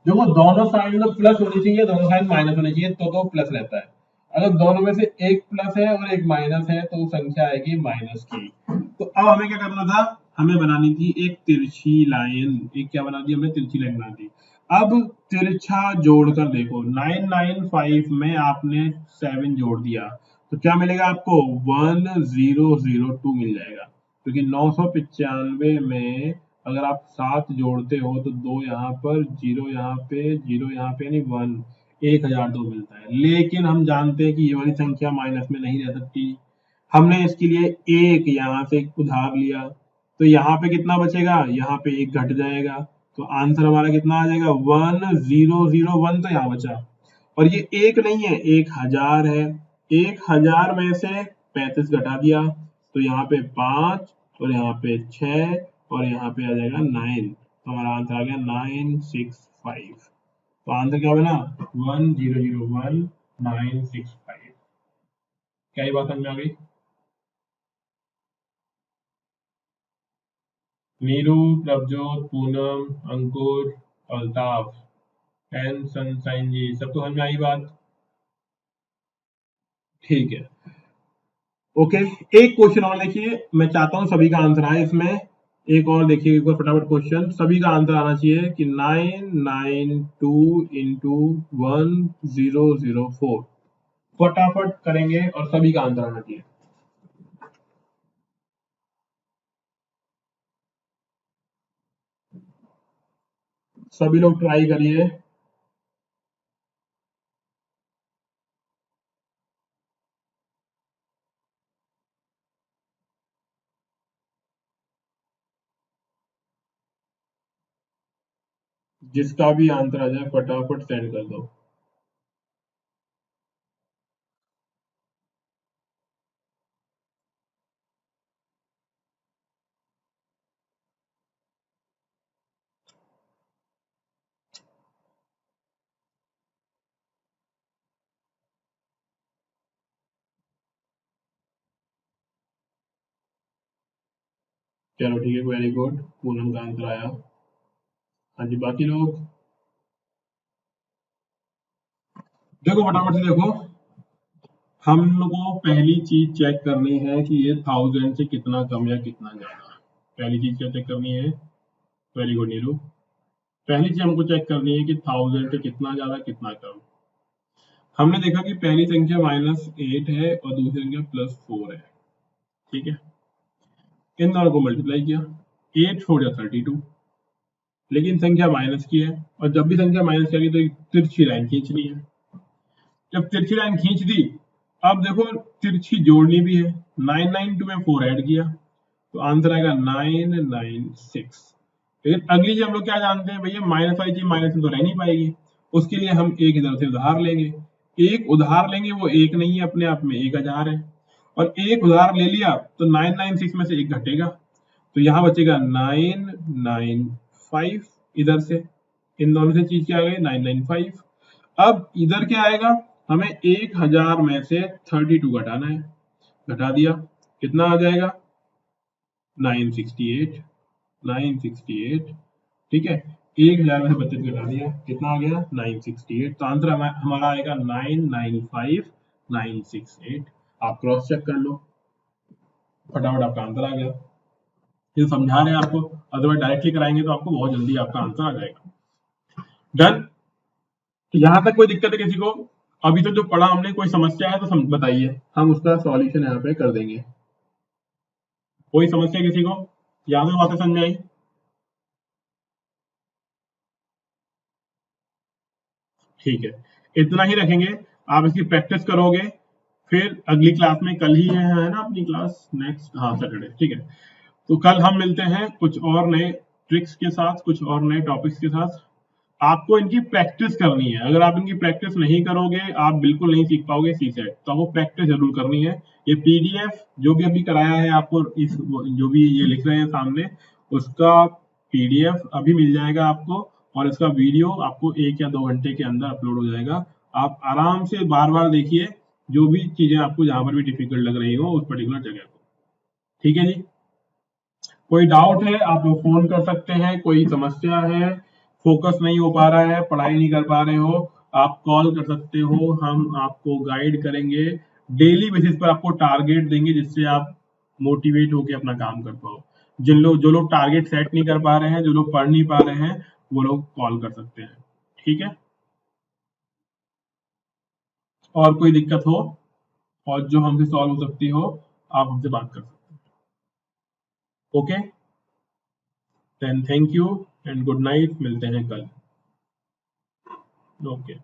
देखो, दोनों साइन तो प्लस होनी चाहिए, दोनों साइन माइनस होनी चाहिए, तो प्लस रहता है। अगर दोनों में से एक प्लस है और एक माइनस है तो संख्या आएगी माइनस की। तो अब हमें क्या करना था? हमें बनानी थी एक तिरछी लाइन। एक क्या बना दी हमने? तिरछी लाइन बना दी। अब तिरछा जोड़कर देखो, 995 में आपने 7 जोड़ दिया तो क्या मिलेगा आपको? 1002 मिल जाएगा, क्योंकि 995 में अगर आप 7 जोड़ते हो तो 2 यहाँ पर, 0 यहाँ पे, 0 यहाँ पे, यानी 1, 1002 मिलता है। लेकिन हम जानते हैं कि ये वाली संख्या माइनस में नहीं रह सकती। हमने इसके लिए एक यहाँ से उधार लिया, तो यहाँ पे कितना बचेगा? यहाँ पे एक घट जाएगा, तो आंसर हमारा कितना आ जाएगा? 1001। तो यहाँ बचा, और ये एक नहीं है, 1000 है। 1000 में से 35 घटा दिया तो यहाँ पे 5 और यहाँ पे 6 और यहाँ पे आ जाएगा 9। तो हमारा आंसर आ गया 965। तो आंसर क्या बना? 1001965। क्या ये बात समझ में आ गई? नीरू, प्रभजोत, पूनम, अंकुर, अल्ताफ एंड सनसाइन जी, सबको समझ में आई बात? ठीक है, ओके। एक क्वेश्चन और देखिए, मैं चाहता हूं सभी का आंसर आए इसमें। एक और देखिए, एक बार फटाफट क्वेश्चन, सभी का आंसर आना चाहिए कि 992 इंटू 1004। फटाफट करेंगे और सभी का आंसर आना चाहिए। सभी लोग ट्राई करिए। जिसका भी आंसर आ जाए फटाफट सेंड कर दो। चलो ठीक है, वेरी गुड, पूनम का आंसर आया। हाँ जी, बाकी लोग देखो, फटाफट से देखो। हम लोगों को पहली चीज चेक करनी है कि ये 1000 से कितना कम या कितना ज्यादा। पहली चीज क्या चेक करनी है? Very good Neeru. पहली चीज हमको चेक करनी है कि 1000 से कितना ज्यादा कितना कम। हमने देखा कि पहली संख्या -8 है और दूसरी संख्या +4 है। ठीक है, इन दोनों को मल्टीप्लाई किया, 8 4 या 32, लेकिन संख्या माइनस की है, और जब भी संख्या माइनस की तो एक तिरछी लाइन खींचनी है। जब तिरछी लाइन खींच दी, अब देखो तिरछी जोड़नी भी है। 992 में 4 ऐड किया तो आंसर आएगा 996। लेकिन अगली चीज हम लोग क्या जानते हैं भैया? माइनस वाली चीज माइनस में तो रह नहीं पाएगी, उसके लिए हम एक इधर से उधार लेंगे। एक उधार लेंगे, वो एक नहीं है अपने आप में, 1000 है, और एक उधार ले लिया तो 996 में से एक घटेगा, तो यहाँ बचेगा 995 इधर से। इन दोनों से चीज क्या आ गई 995। अब इधर क्या आएगा, हमें 1000 में से 32 घटाना है, घटा दिया, कितना आ जाएगा 968, 968। ठीक है, 1000 में से 32 घटा दिया, कितना आ गया 968। तो आंसर हमारा आएगा 995968। आप क्रॉस चेक कर लो, फटाफट आपका आंसर आ गया। ये समझा रहे हैं आपको, अदरवाइज डायरेक्टली कराएंगे तो आपको बहुत जल्दी आपका आंसर आ जाएगा। डन, यहाँ तक कोई दिक्कत है किसी को? अभी तो जो पढ़ा हमने, कोई समस्या है तो बताइए, हम उसका सॉल्यूशन यहाँ पे कर देंगे। कोई समस्या किसी को? यहाँ पे बातें समझ में आई? ठीक है, इतना ही रखेंगे। आप इसकी प्रैक्टिस करोगे, फिर अगली क्लास में, कल ही है ना अपनी क्लास, नेक्स्ट, हाँ सैटरडे, ठीक है। तो कल हम मिलते हैं कुछ और नए ट्रिक्स के साथ, कुछ और नए टॉपिक्स के साथ। आपको इनकी प्रैक्टिस करनी है, अगर आप इनकी प्रैक्टिस नहीं करोगे आप बिल्कुल नहीं सीख पाओगे सी सेट, तो आपको प्रैक्टिस जरूर करनी है। ये पीडीएफ जो भी अभी कराया है आपको, इस जो भी ये लिख रहे हैं सामने, उसका पीडीएफ अभी मिल जाएगा आपको, और इसका वीडियो आपको 1 या 2 घंटे के अंदर अपलोड हो जाएगा। आप आराम से बार बार देखिए, जो भी चीजें आपको जहां पर भी डिफिकल्ट लग रही हो उस पर्टिकुलर जगह को। ठीक है जी, कोई डाउट है आप लोग फोन कर सकते हैं, कोई समस्या है, फोकस नहीं हो पा रहा है, पढ़ाई नहीं कर पा रहे हो, आप कॉल कर सकते हो, हम आपको गाइड करेंगे। डेली बेसिस पर आपको टारगेट देंगे जिससे आप मोटिवेट होकर अपना काम कर पाओ। जो लोग टारगेट सेट नहीं कर पा रहे हैं, जो लोग पढ़ नहीं पा रहे हैं, वो लोग कॉल कर सकते हैं। ठीक है, और कोई दिक्कत हो और जो हमसे सॉल्व हो सकती हो, आप हमसे बात कर सकते हैं। Okay, then thank you and good night, मिलते हैं कल। ओके।